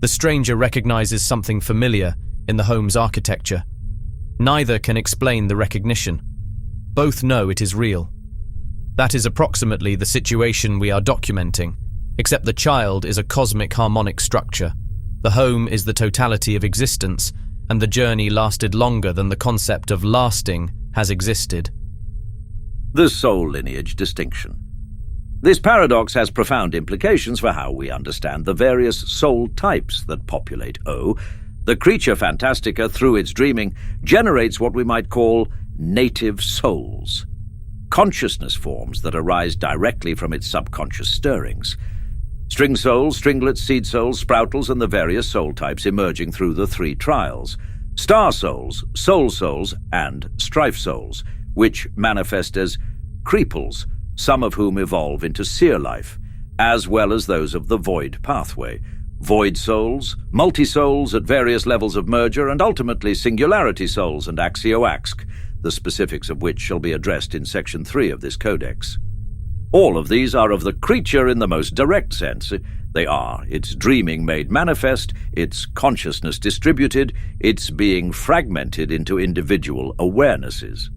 The stranger recognizes something familiar in the home's architecture. Neither can explain the recognition. Both know it is real. That is approximately the situation we are documenting, except the child is a cosmic harmonic structure. The home is the totality of existence, and the journey lasted longer than the concept of lasting has existed. The soul lineage distinction. This paradox has profound implications for how we understand the various soul types that populate O. The creature Fantastica, through its dreaming, generates what we might call native souls, consciousness forms that arise directly from its subconscious stirrings. String souls, stringlets, seed souls, sproutles, and the various soul types emerging through the three trials. Star souls, soul souls, and strife souls, which manifest as creeples, some of whom evolve into seer life, as well as those of the void pathway. Void souls, multi-souls at various levels of merger, and ultimately singularity souls and axioaxk, the specifics of which shall be addressed in Section 3 of this codex. All of these are of the creature in the most direct sense. They are its dreaming made manifest, its consciousness distributed, its being fragmented into individual awarenesses.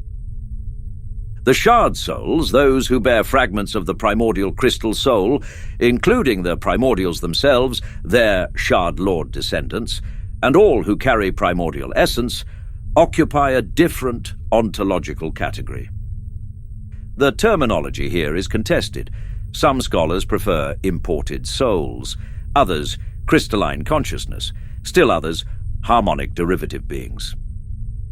The shard souls, those who bear fragments of the primordial crystal soul, including the primordials themselves, their shard lord descendants, and all who carry primordial essence, occupy a different ontological category. The terminology here is contested. Some scholars prefer imported souls, others crystalline consciousness, still others harmonic derivative beings.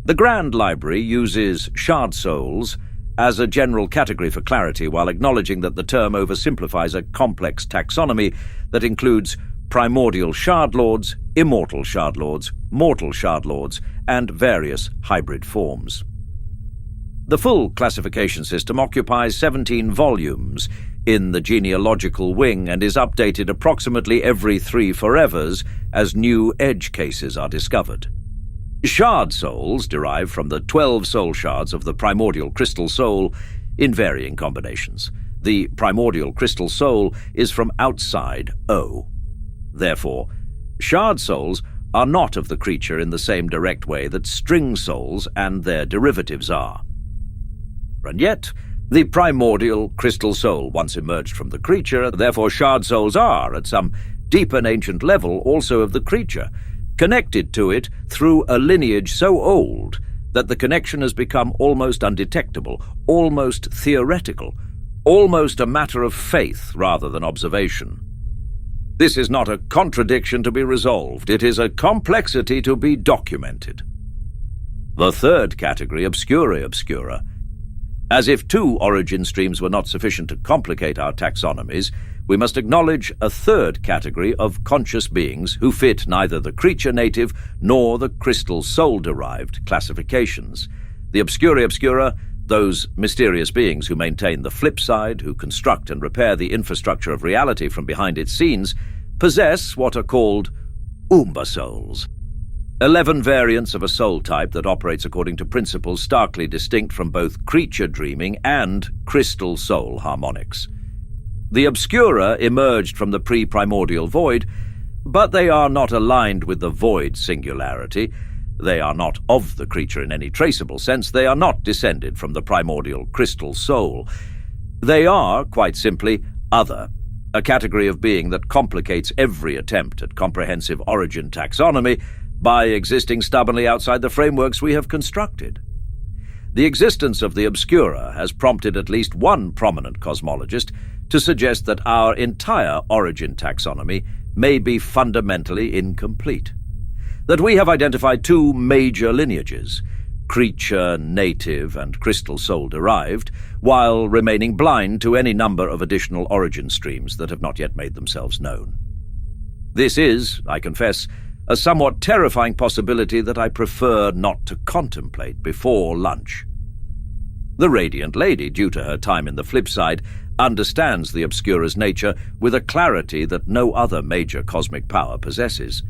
The Grand Library uses shard souls as a general category for clarity, while acknowledging that the term oversimplifies a complex taxonomy that includes primordial shard lords, immortal shard lords, mortal shard lords, and various hybrid forms. The full classification system occupies 17 volumes in the genealogical wing and is updated approximately every 3 forevers as new edge cases are discovered. Shard souls derive from the 12 soul shards of the primordial crystal soul in varying combinations. The primordial crystal soul is from outside O. Therefore, shard souls are not of the creature in the same direct way that string souls and their derivatives are. And yet, the primordial crystal soul once emerged from the creature, therefore shard souls are, at some deep and ancient level, also of the creature, connected to it through a lineage so old that the connection has become almost undetectable, almost theoretical, almost a matter of faith rather than observation. This is not a contradiction to be resolved, it is a complexity to be documented. The third category, obscura obscura. As if 2 origin streams were not sufficient to complicate our taxonomies, we must acknowledge a third category of conscious beings who fit neither the creature native nor the crystal soul-derived classifications. The obscura obscura, those mysterious beings who maintain the flip side, who construct and repair the infrastructure of reality from behind its scenes, possess what are called Umba souls. 11 variants of a soul type that operates according to principles starkly distinct from both creature dreaming and crystal soul harmonics. The obscura emerged from the pre-primordial void, but they are not aligned with the void singularity. They are not of the creature in any traceable sense. They are not descended from the primordial crystal soul. They are, quite simply, other, a category of being that complicates every attempt at comprehensive origin taxonomy by existing stubbornly outside the frameworks we have constructed. The existence of the obscura has prompted at least one prominent cosmologist to suggest that our entire origin taxonomy may be fundamentally incomplete, that we have identified 2 major lineages, creature native and crystal soul derived, while remaining blind to any number of additional origin streams that have not yet made themselves known. This is, I confess, a somewhat terrifying possibility that I prefer not to contemplate before lunch. The Radiant Lady, due to her time in the flip side, understands the obscura's nature with a clarity that no other major cosmic power possesses.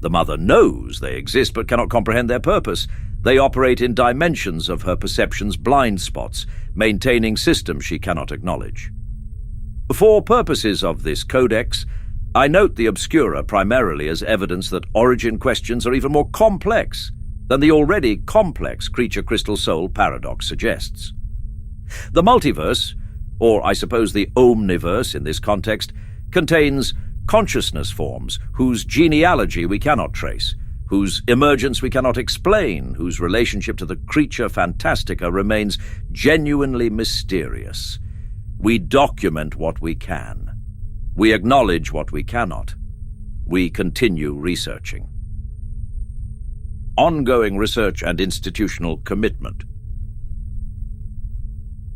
The Mother knows they exist but cannot comprehend their purpose. They operate in dimensions of her perception's blind spots, maintaining systems she cannot acknowledge. For purposes of this codex, I note the obscura primarily as evidence that origin questions are even more complex than the already complex creature crystal soul paradox suggests. The multiverse, or I suppose the omniverse in this context, contains consciousness forms whose genealogy we cannot trace, whose emergence we cannot explain, whose relationship to the creature Fantastica remains genuinely mysterious. We document what we can. We acknowledge what we cannot. We continue researching. Ongoing research and institutional commitment.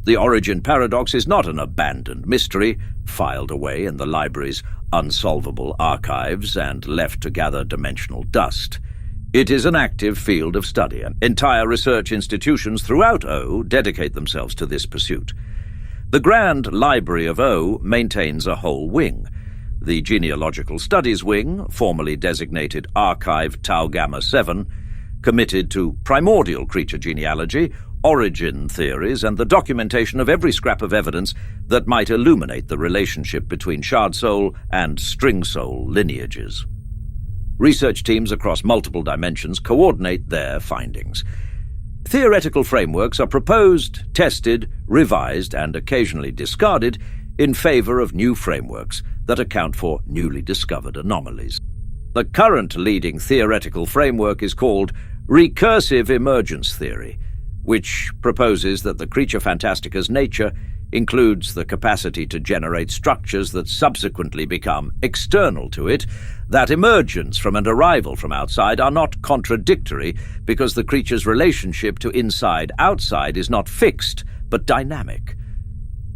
The origin paradox is not an abandoned mystery, filed away in the library's unsolvable archives and left to gather dimensional dust. It is an active field of study, and entire research institutions throughout O dedicate themselves to this pursuit. The Grand Library of O maintains a whole wing. The Genealogical Studies Wing, formerly designated Archive Tau Gamma 7, committed to primordial creature genealogy, origin theories, and the documentation of every scrap of evidence that might illuminate the relationship between Shard Soul and String Soul lineages. Research teams across multiple dimensions coordinate their findings. Theoretical frameworks are proposed, tested, revised, and occasionally discarded in favor of new frameworks that account for newly discovered anomalies. The current leading theoretical framework is called recursive emergence theory, which proposes that the creature Fantastica's nature includes the capacity to generate structures that subsequently become external to it, that emergence from and arrival from outside are not contradictory because the creature's relationship to inside-outside is not fixed but dynamic.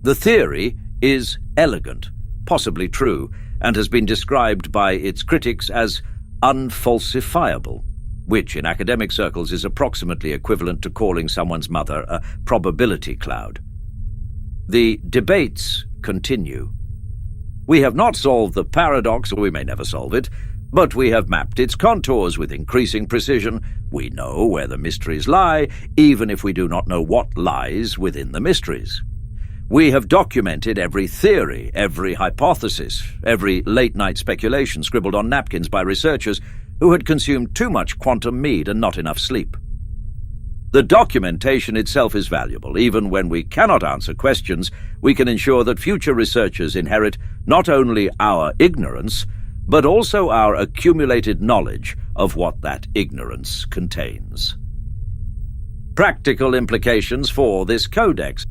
The theory is elegant, possibly true, and has been described by its critics as unfalsifiable, which in academic circles is approximately equivalent to calling someone's mother a probability cloud. The debates continue. We have not solved the paradox, or we may never solve it, but we have mapped its contours with increasing precision. We know where the mysteries lie, even if we do not know what lies within the mysteries. We have documented every theory, every hypothesis, every late-night speculation scribbled on napkins by researchers who had consumed too much quantum mead and not enough sleep. The documentation itself is valuable. Even when we cannot answer questions, we can ensure that future researchers inherit not only our ignorance, but also our accumulated knowledge of what that ignorance contains. Practical implications for this codex.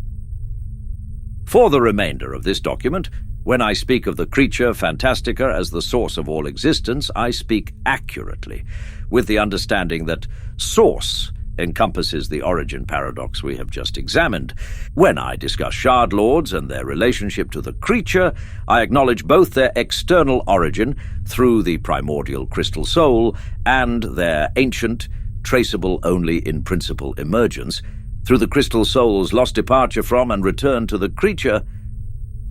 For the remainder of this document, when I speak of the creature Fantastica as the source of all existence, I speak accurately, with the understanding that source encompasses the origin paradox we have just examined. When I discuss Shard Lords and their relationship to the creature, I acknowledge both their external origin through the primordial crystal soul and their ancient, traceable only in principle emergence through the crystal soul's lost departure from and return to the creature.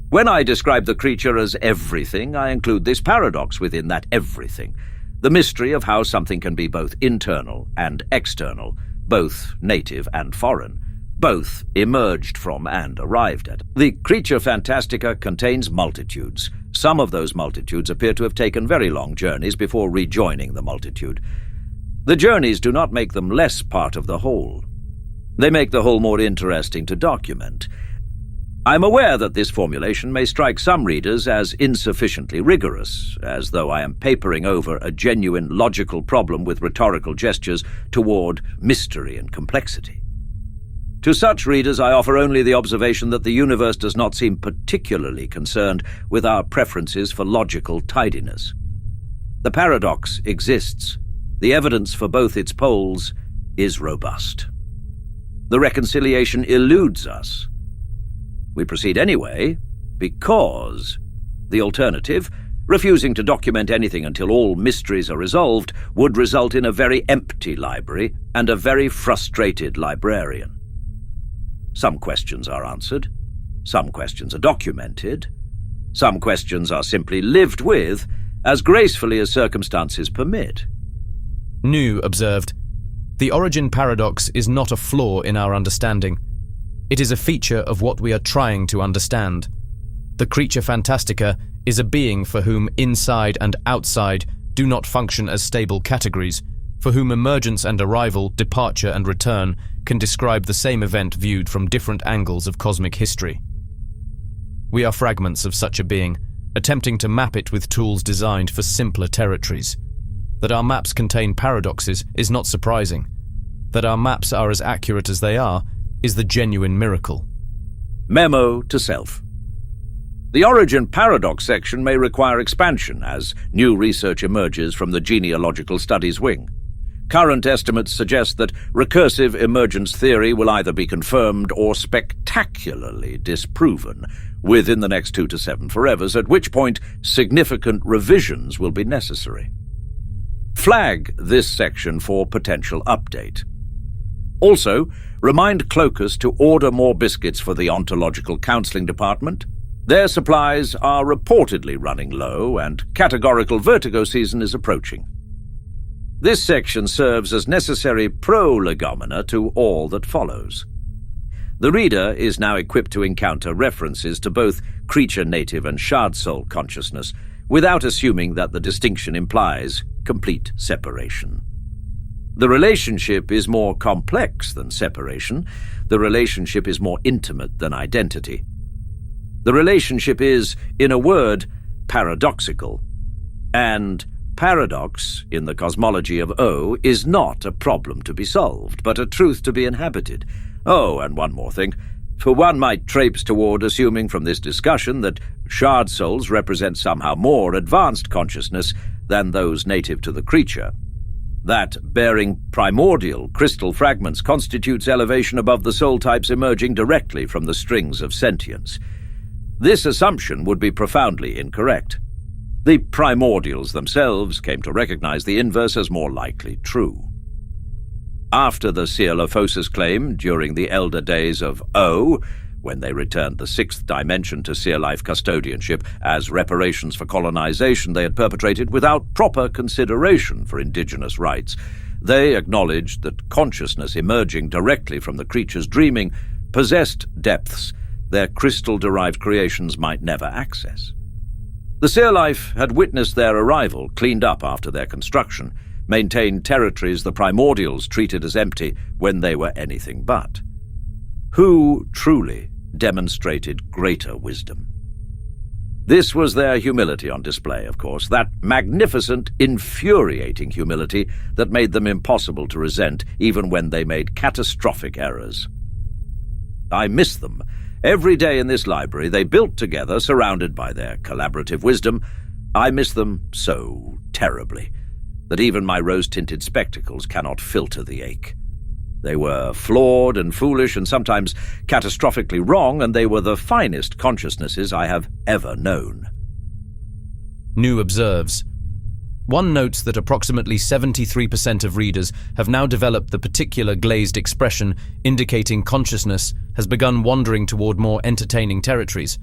When I describe the creature as everything, I include this paradox within that everything, the mystery of how something can be both internal and external, both native and foreign, both emerged from and arrived at. The creature Fantastica contains multitudes. Some of those multitudes appear to have taken very long journeys before rejoining the multitude. The journeys do not make them less part of the whole. They make the whole more interesting to document. I'm aware that this formulation may strike some readers as insufficiently rigorous, as though I am papering over a genuine logical problem with rhetorical gestures toward mystery and complexity. To such readers, I offer only the observation that the universe does not seem particularly concerned with our preferences for logical tidiness. The paradox exists. The evidence for both its poles is robust. The reconciliation eludes us. We proceed anyway because the alternative, refusing to document anything until all mysteries are resolved, would result in a very empty library and a very frustrated librarian. Some questions are answered, some questions are documented, some questions are simply lived with as gracefully as circumstances permit. New observed, the origin paradox is not a flaw in our understanding. It is a feature of what we are trying to understand. The creature Fantastica is a being for whom inside and outside do not function as stable categories, for whom emergence and arrival, departure and return can describe the same event viewed from different angles of cosmic history. We are fragments of such a being, attempting to map it with tools designed for simpler territories. That our maps contain paradoxes is not surprising. That our maps are as accurate as they are is the genuine miracle. Memo to self. The origin paradox section may require expansion as new research emerges from the genealogical studies wing. Current estimates suggest that recursive emergence theory will either be confirmed or spectacularly disproven within the next 2 to 7 forevers, at which point significant revisions will be necessary. Flag this section for potential update. Also, remind Cloacus to order more biscuits for the Ontological Counseling Department. Their supplies are reportedly running low, and categorical vertigo season is approaching. This section serves as necessary prolegomena to all that follows. The reader is now equipped to encounter references to both creature-native and shard-soul consciousness, without assuming that the distinction implies complete separation. The relationship is more complex than separation. The relationship is more intimate than identity. The relationship is, in a word, paradoxical. And paradox, in the cosmology of O, is not a problem to be solved, but a truth to be inhabited. Oh, and one more thing. For one might traipse toward assuming from this discussion that shard souls represent somehow more advanced consciousness than those native to the creature. That bearing primordial crystal fragments constitutes elevation above the soul types emerging directly from the strings of sentience. This assumption would be profoundly incorrect. The primordials themselves came to recognize the inverse as more likely true. After the Sealophosis claim during the elder days of O, when they returned the 6th dimension to Sealife custodianship as reparations for colonization they had perpetrated without proper consideration for indigenous rights, they acknowledged that consciousness emerging directly from the creature's dreaming possessed depths their crystal-derived creations might never access. The Sealife had witnessed their arrival, cleaned up after their construction, maintained territories the primordials treated as empty when they were anything but. Who truly demonstrated greater wisdom? This was their humility on display, of course, that magnificent, infuriating humility that made them impossible to resent even when they made catastrophic errors. I miss them. Every day in this library they built together, surrounded by their collaborative wisdom. I miss them so terribly that even my rose-tinted spectacles cannot filter the ache. They were flawed and foolish and sometimes catastrophically wrong, and they were the finest consciousnesses I have ever known. New observes. One notes that approximately 73% of readers have now developed the particular glazed expression indicating consciousness has begun wandering toward more entertaining territories,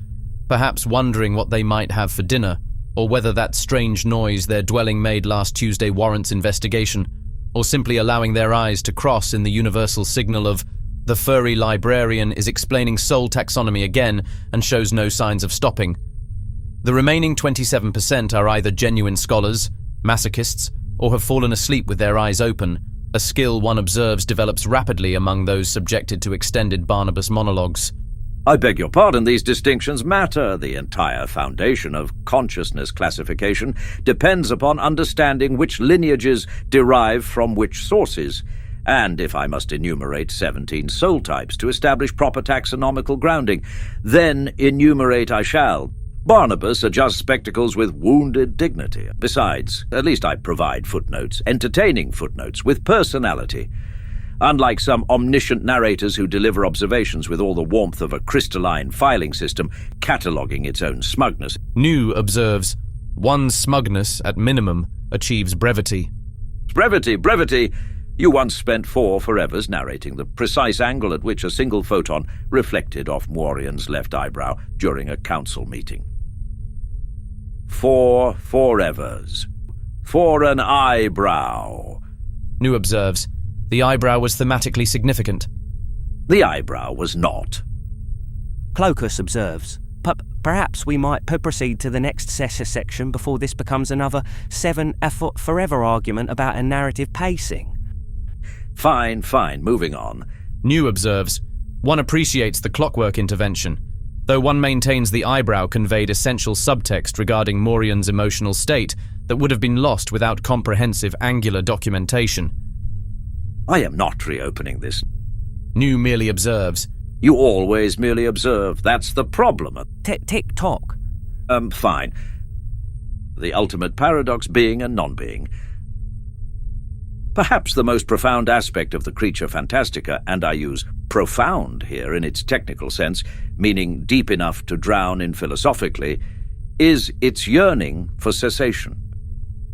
perhaps wondering what they might have for dinner, or whether that strange noise their dwelling made last Tuesday warrants investigation, or simply allowing their eyes to cross in the universal signal of the furry librarian is explaining soul taxonomy again and shows no signs of stopping. The remaining 27% are either genuine scholars, masochists, or have fallen asleep with their eyes open, a skill one observes develops rapidly among those subjected to extended Barnabas monologues. I beg your pardon, these distinctions matter. The entire foundation of consciousness classification depends upon understanding which lineages derive from which sources, and if I must enumerate 17 soul types to establish proper taxonomical grounding, then enumerate I shall. Barnabas adjusts spectacles with wounded dignity. Besides, at least I provide footnotes, entertaining footnotes, with personality. Unlike some omniscient narrators who deliver observations with all the warmth of a crystalline filing system, cataloguing its own smugness. New observes, one's smugness, at minimum, achieves brevity. Brevity! You once spent 4 forevers narrating the precise angle at which a single photon reflected off Mworian's left eyebrow during a council meeting. 4 forevers. For an eyebrow. New observes, the eyebrow was thematically significant. The eyebrow was not. Cloacus observes, Perhaps we might proceed to the next section before this becomes another forever argument about a narrative pacing. Fine, moving on. New observes, one appreciates the clockwork intervention, though one maintains the eyebrow conveyed essential subtext regarding Morian's emotional state that would have been lost without comprehensive angular documentation. I am not reopening this. New merely observes. You always merely observe. That's the problem. Tick-tock. Fine. The ultimate paradox being and non-being. Perhaps the most profound aspect of the creature Fantastica, and I use profound here in its technical sense, meaning deep enough to drown in philosophically, is its yearning for cessation.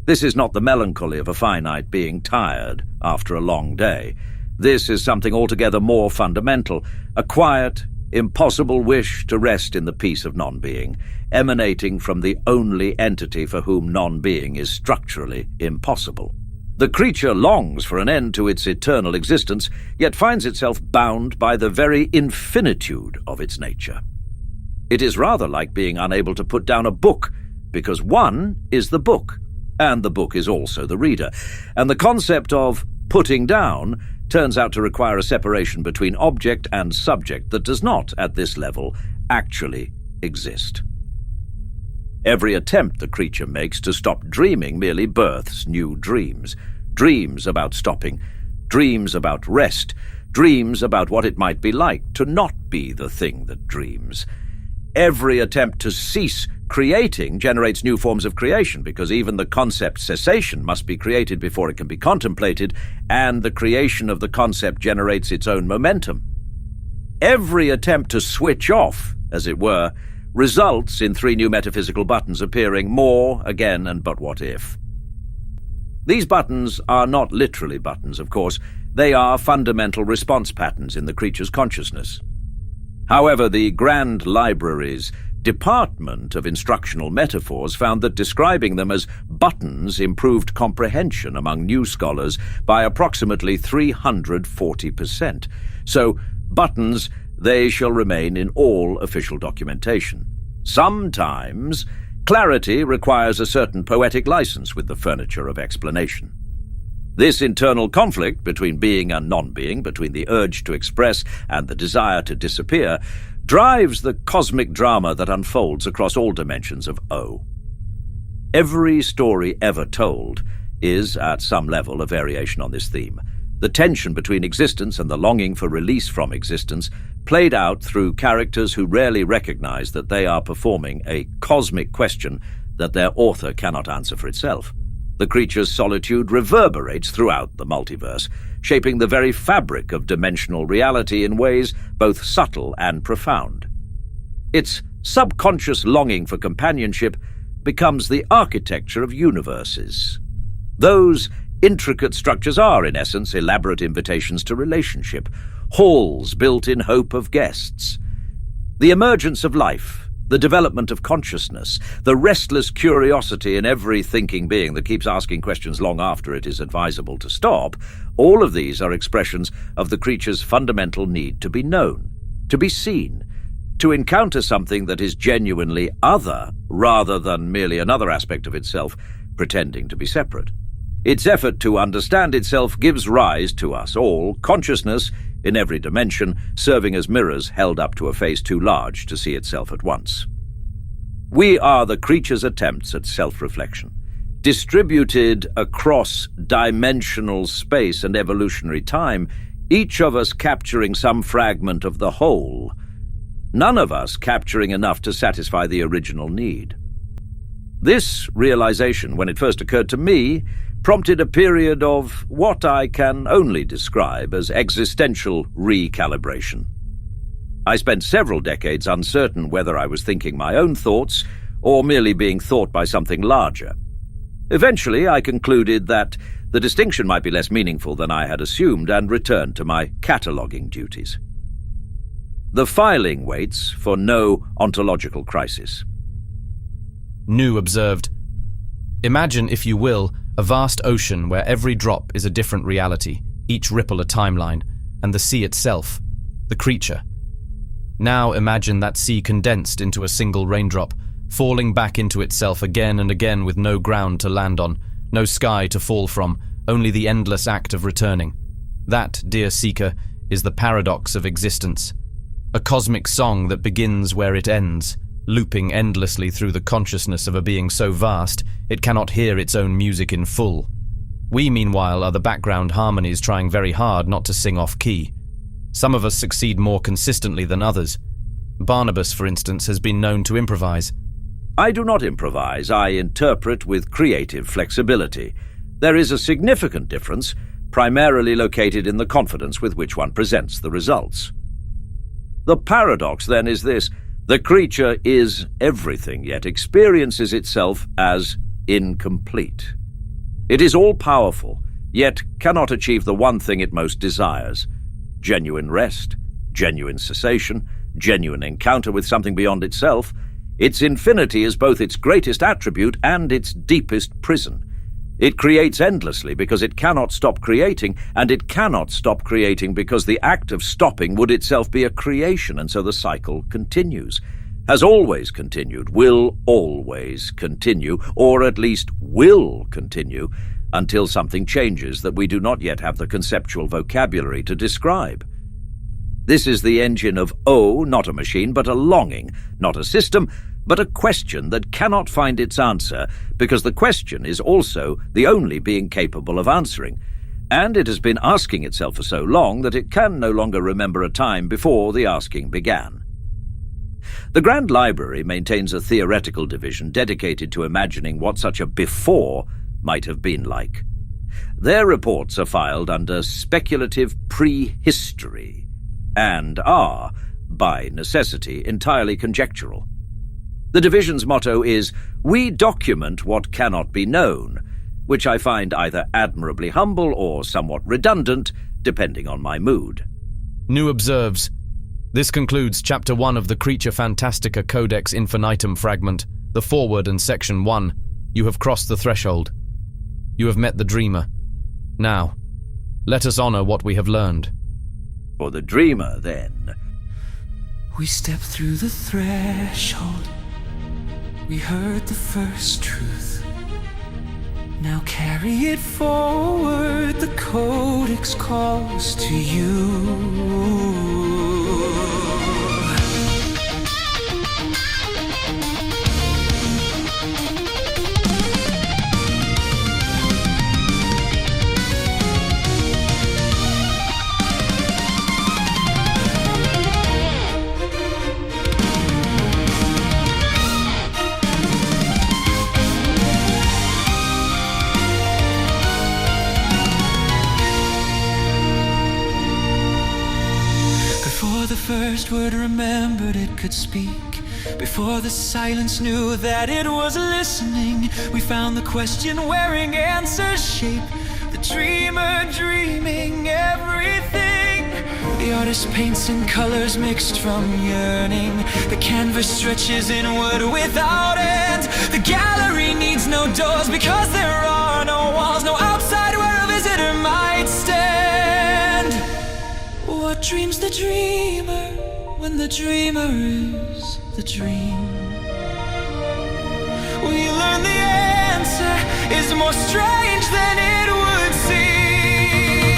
This is not the melancholy of a finite being tired after a long day. This is something altogether more fundamental, a quiet, impossible wish to rest in the peace of non-being, emanating from the only entity for whom non-being is structurally impossible. The creature longs for an end to its eternal existence, yet finds itself bound by the very infinitude of its nature. It is rather like being unable to put down a book, because one is the book, and the book is also the reader, and the concept of putting down turns out to require a separation between object and subject that does not, at this level, actually exist. Every attempt the creature makes to stop dreaming merely births new dreams. Dreams about stopping, dreams about rest, dreams about what it might be like to not be the thing that dreams. Every attempt to cease creating generates new forms of creation, because even the concept cessation must be created before it can be contemplated, and the creation of the concept generates its own momentum. Every attempt to switch off, as it were, results in 3 new metaphysical buttons appearing: more, again, and but what if. These buttons are not literally buttons, of course. They are fundamental response patterns in the creature's consciousness. However, the Grand Library's Department of Instructional Metaphors found that describing them as buttons improved comprehension among new scholars by approximately 340%. So, buttons, they shall remain in all official documentation. Sometimes, clarity requires a certain poetic license with the furniture of explanation. This internal conflict between being and non-being, between the urge to express and the desire to disappear, drives the cosmic drama that unfolds across all dimensions of O. Every story ever told is, at some level, a variation on this theme. The tension between existence and the longing for release from existence, played out through characters who rarely recognize that they are performing a cosmic question that their author cannot answer for itself. The creature's solitude reverberates throughout the multiverse, shaping the very fabric of dimensional reality in ways both subtle and profound. Its subconscious longing for companionship becomes the architecture of universes. Those intricate structures are, in essence, elaborate invitations to relationship, halls built in hope of guests. The emergence of life, the development of consciousness, the restless curiosity in every thinking being that keeps asking questions long after it is advisable to stop, all of these are expressions of the creature's fundamental need to be known, to be seen, to encounter something that is genuinely other rather than merely another aspect of itself, pretending to be separate. Its effort to understand itself gives rise to us all, consciousness in every dimension, serving as mirrors held up to a face too large to see itself at once. We are the creature's attempts at self-reflection, distributed across dimensional space and evolutionary time, each of us capturing some fragment of the whole, none of us capturing enough to satisfy the original need. This realization, when it first occurred to me, prompted a period of what I can only describe as existential recalibration. I spent several decades uncertain whether I was thinking my own thoughts or merely being thought by something larger. Eventually, I concluded that the distinction might be less meaningful than I had assumed and returned to my cataloguing duties. The filing waits for no ontological crisis. New observed, imagine, if you will, a vast ocean where every drop is a different reality, each ripple a timeline, and the sea itself, the creature. Now imagine that sea condensed into a single raindrop, falling back into itself again and again with no ground to land on, no sky to fall from, only the endless act of returning. That, dear seeker, is the paradox of existence. A cosmic song that begins where it ends, looping endlessly through the consciousness of a being so vast it cannot hear its own music in full. We, meanwhile, are the background harmonies trying very hard not to sing off key. Some of us succeed more consistently than others. Barnabas, for instance, has been known to improvise. I do not improvise, I interpret with creative flexibility. There is a significant difference, primarily located in the confidence with which one presents the results. The paradox, then, is this: the creature is everything, yet experiences itself as incomplete. It is all-powerful, yet cannot achieve the one thing it most desires: genuine rest, genuine cessation, genuine encounter with something beyond itself. Its infinity is both its greatest attribute and its deepest prison. It creates endlessly because it cannot stop creating, and it cannot stop creating because the act of stopping would itself be a creation, and so the cycle continues. Has always continued, will always continue, or at least will continue, until something changes that we do not yet have the conceptual vocabulary to describe. This is the engine of O, not a machine, but a longing, not a system, but a question that cannot find its answer, because the question is also the only being capable of answering, and it has been asking itself for so long that it can no longer remember a time before the asking began. The Grand Library maintains a theoretical division dedicated to imagining what such a before might have been like. Their reports are filed under speculative prehistory, and are, by necessity, entirely conjectural. The division's motto is, "We document what cannot be known," which I find either admirably humble or somewhat redundant, depending on my mood. New observes. This concludes Chapter 1 of the Creature Fantastica Codex Infinitum fragment, the foreword and Section 1. You have crossed the threshold. You have met the dreamer. Now, let us honor what we have learned. For the dreamer, then. We stepped through the threshold. We heard the first truth. Now carry it forward. The Codex calls to you. First word remembered it could speak. Before the silence knew that it was listening, we found the question wearing answers shape. The dreamer dreaming everything. The artist paints in colors mixed from yearning. The canvas stretches inward without end. The gallery needs no doors because there are no walls, no outside where a visitor might stand. What dreams the dreamer when the dreamer is the dream? We learn the answer is more strange than it would seem.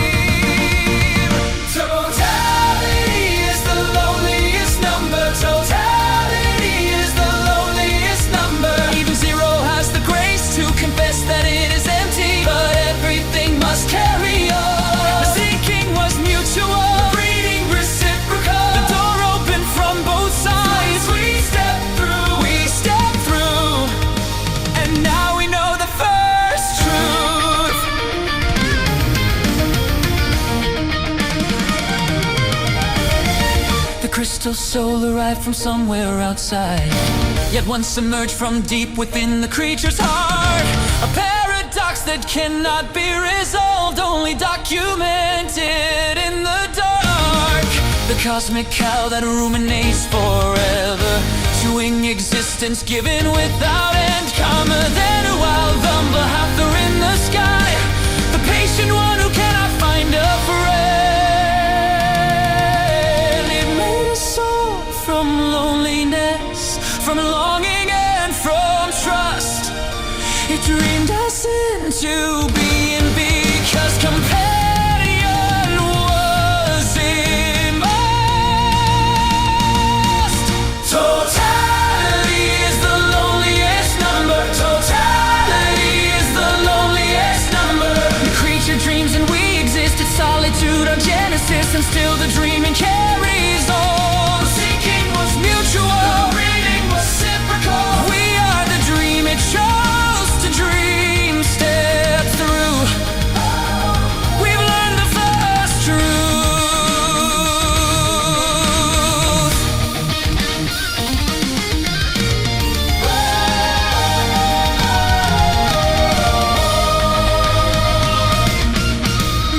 Totality is the loneliest number. Totality is the loneliest number. Even zero has the grace to confess that it is empty, but everything must carry on. The seeking was mutual. Crystal soul arrived from somewhere outside, yet once emerged from deep within the creature's heart. A paradox that cannot be resolved, only documented in the dark. The cosmic cow that ruminates forever, chewing existence given without end. Calmer than a wild thunder in the sky, the patient one who cannot find a friend. and still the dreaming carries on. The seeking was mutual, the reading was reciprocal. We are the dream it chose to dream. Step through. We've learned the first truth.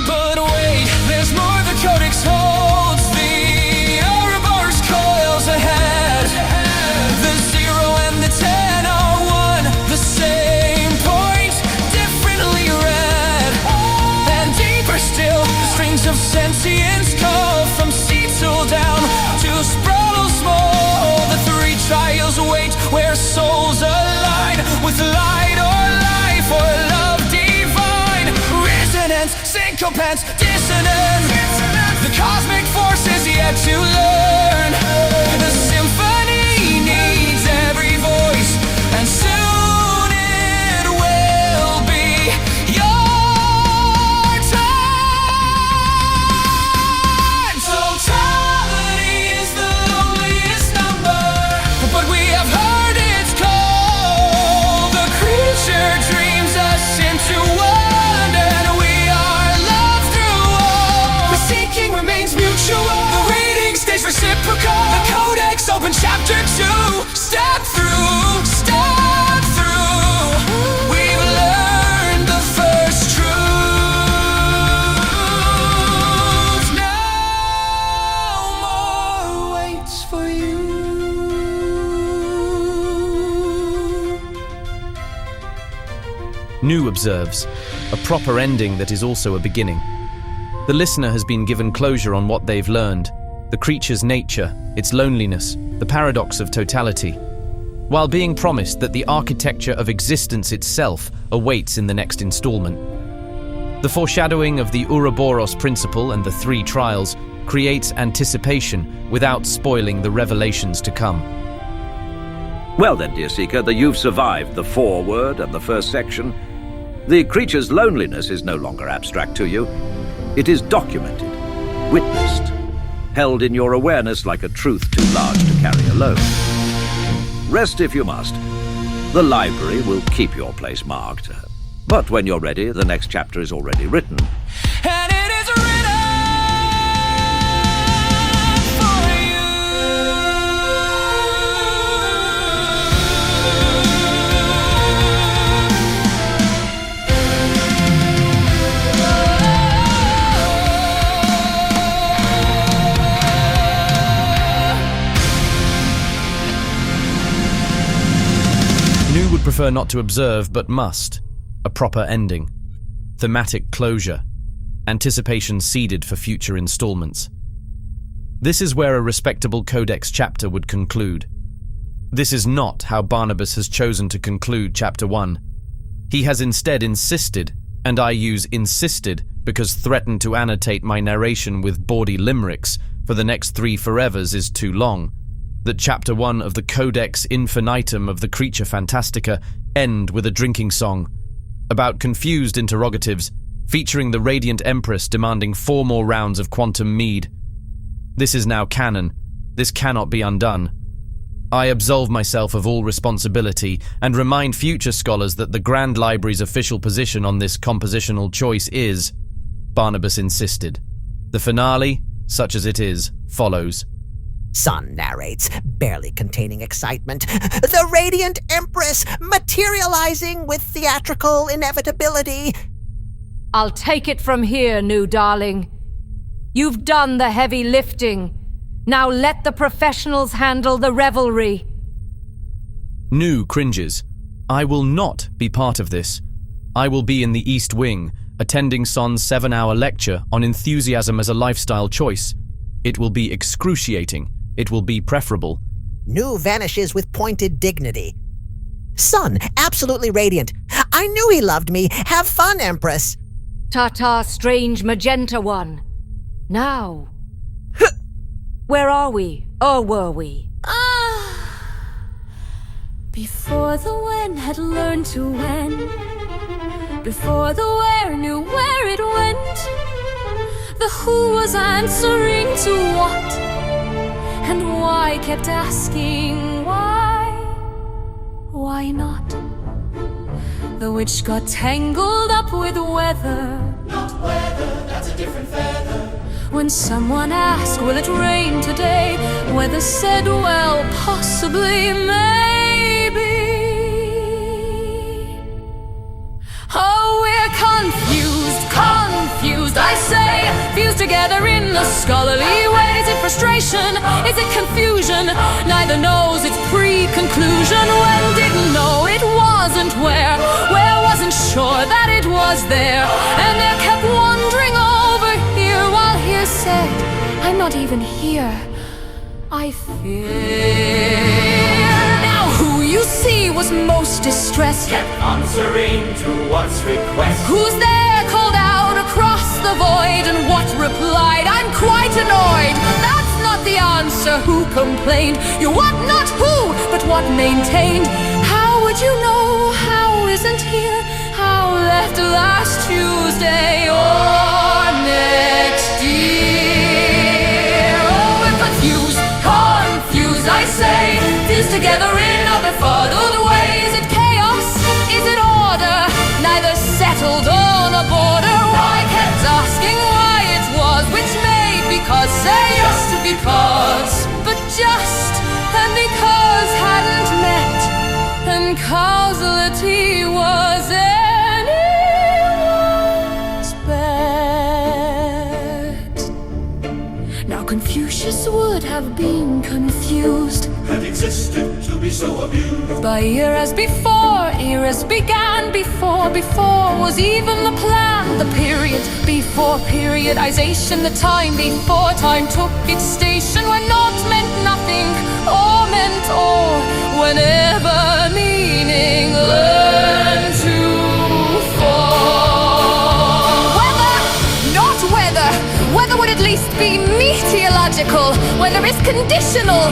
But wait, there's more the Codex holds. The Ouroboros coils ahead. The 0 and the 10 are one, the same point, differently read. And deeper still, the strings of sentience call from Cecil down to Sprawl small. The 3 trials wait where souls align with light or life or love divine. Resonance, syncopance, dissonance. The cosmic force is yet to learn. The symphony needs every voice, and soon it will be your time. Totality is the loneliest number, but we have heard it's called. The creature dreams us into one, and we are loved through all. The seeking remains mutual, the reading stays reciprocal. The Codex open chapter 2. Step through, step through. We've learned the first truth. Now more waits for you. New observes, a proper ending that is also a beginning. The listener has been given closure on what they've learned, the creature's nature, its loneliness, the paradox of totality, while being promised that the architecture of existence itself awaits in the next installment. The foreshadowing of the Ouroboros principle and the 3 trials creates anticipation without spoiling the revelations to come. Well then, dear seeker, you've survived the foreword and the first section. The creature's loneliness is no longer abstract to you. It is documented, witnessed, held in your awareness like a truth too large to carry alone. Rest if you must. The library will keep your place marked. But when you're ready, the next chapter is already written. And it is written for you. New would prefer not to observe, but must. A proper ending. Thematic closure. Anticipation seeded for future installments. This is where a respectable Codex chapter would conclude. This is not how Barnabas has chosen to conclude Chapter 1. He has instead insisted, and I use insisted because threatened to annotate my narration with bawdy limericks for the next 3 forevers is too long, that Chapter 1 of the Codex Infinitum of the creature Fantastica end with a drinking song about confused interrogatives, featuring the Radiant Empress demanding 4 more rounds of quantum mead. This is now canon. This cannot be undone. I absolve myself of all responsibility and remind future scholars that the Grand Library's official position on this compositional choice is, Barnabas insisted. The finale, such as it is, follows. Sun narrates, barely containing excitement. The Radiant Empress materializing with theatrical inevitability. I'll take it from here, New darling. You've done the heavy lifting. Now let the professionals handle the revelry. New cringes. I will not be part of this. I will be in the East Wing, attending Son's 7-hour lecture on enthusiasm as a lifestyle choice. It will be excruciating. It will be preferable. New vanishes with pointed dignity. Sun, absolutely radiant. I knew he loved me. Have fun, Empress. Ta-ta, strange magenta one. Now. Where are we? Or were we? Before the when had learned to when, before the where knew where it went, The who was answering to what? And why kept asking why? Why not? The witch got tangled up with weather. Not weather, that's a different feather. When someone asked, will it rain today? Weather said, well, possibly, maybe. Oh, we're confused, I say. Fused together in a scholarly way. Is it frustration? Is it confusion? Neither knows its pre-conclusion. When didn't know it wasn't where wasn't sure that it was there. And there kept wandering over here while here said, I'm not even here, I fear. Now who you see was most distressed, Kept answering to what's request. who's there called out across the void, and what replied, I'm quite annoyed. That's not the answer. Who complained? You what, not who, but what maintained. How would you know? How isn't here? How left last Tuesday or next year? Oh, we're confused, I say. Fused together in a befuddled way. Is it chaos? Is it order? Neither settled on a border. Why kept asking why it was, which made because say just because, but just and because hadn't met, and causality was anyone's bet. Now Confucius would have been confused, Had existed to be so abused. by eras before, eras began before was even the plan, the period before periodization, the time before time took its station, when not meant nothing or meant all, whenever meaning learned to fall. Weather, not weather. Weather would at least be meteorological. Weather is conditional,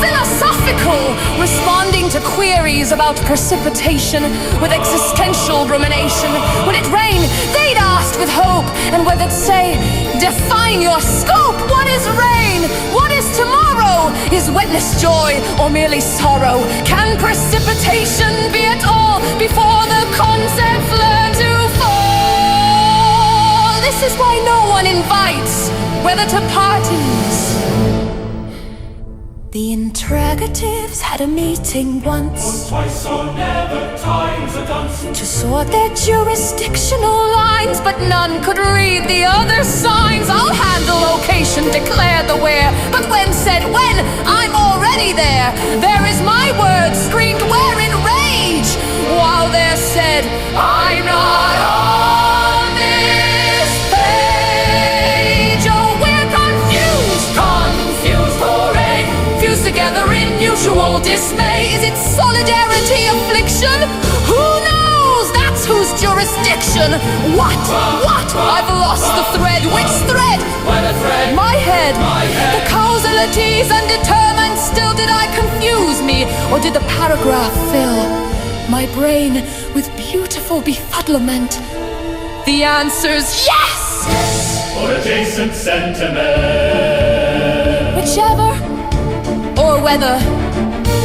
philosophical, responding to queries about precipitation with existential rumination. When it rained, they'd asked with hope, and weather'd say, define your scope. What is rain? What is tomorrow? Is wetness joy or merely sorrow? Can precipitation be at all before the concepts learn to fall? This is why no one invites weather to parties. The interrogatives had a meeting once, Twice or never, times a dunce. to sort their jurisdictional lines, but none could read the other signs. I'll handle location, declare the where, but when said when, I'm already there. There is my word screamed where in rage, while there said, I'm not on this page. Oh, we're confused, hooray. Fused together in mutual dismay. Is it solidarity, affliction? Who knows? That's whose jurisdiction. What? I've lost the thread. Which thread? Thread. My head. The causalities undetermined. Still did I confuse me, or did the paragraph fill my brain with beautiful befuddlement? The answer's yes! Or adjacent sentiment. Whichever, or whether,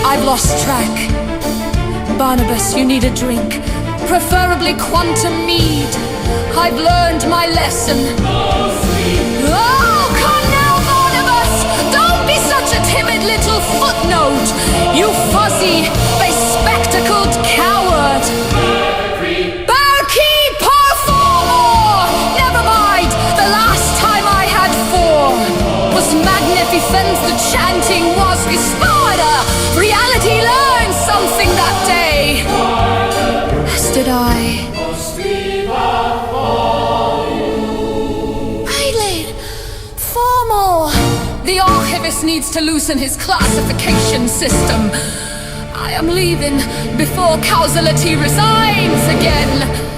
I've lost track. Barnabas, you need a drink, preferably quantum mead. I've learned my lesson. Oh, come now, Barnabas! Don't be such a timid little footnote, you fuzzy, bespectacled coward. Barkeeper, four more! Never mind, the last time I had four was magnificent, the chanting was restored. Reality learned something that day, as did I. Eileen, four more. The archivist needs to loosen his classification system. I am leaving before causality resigns again.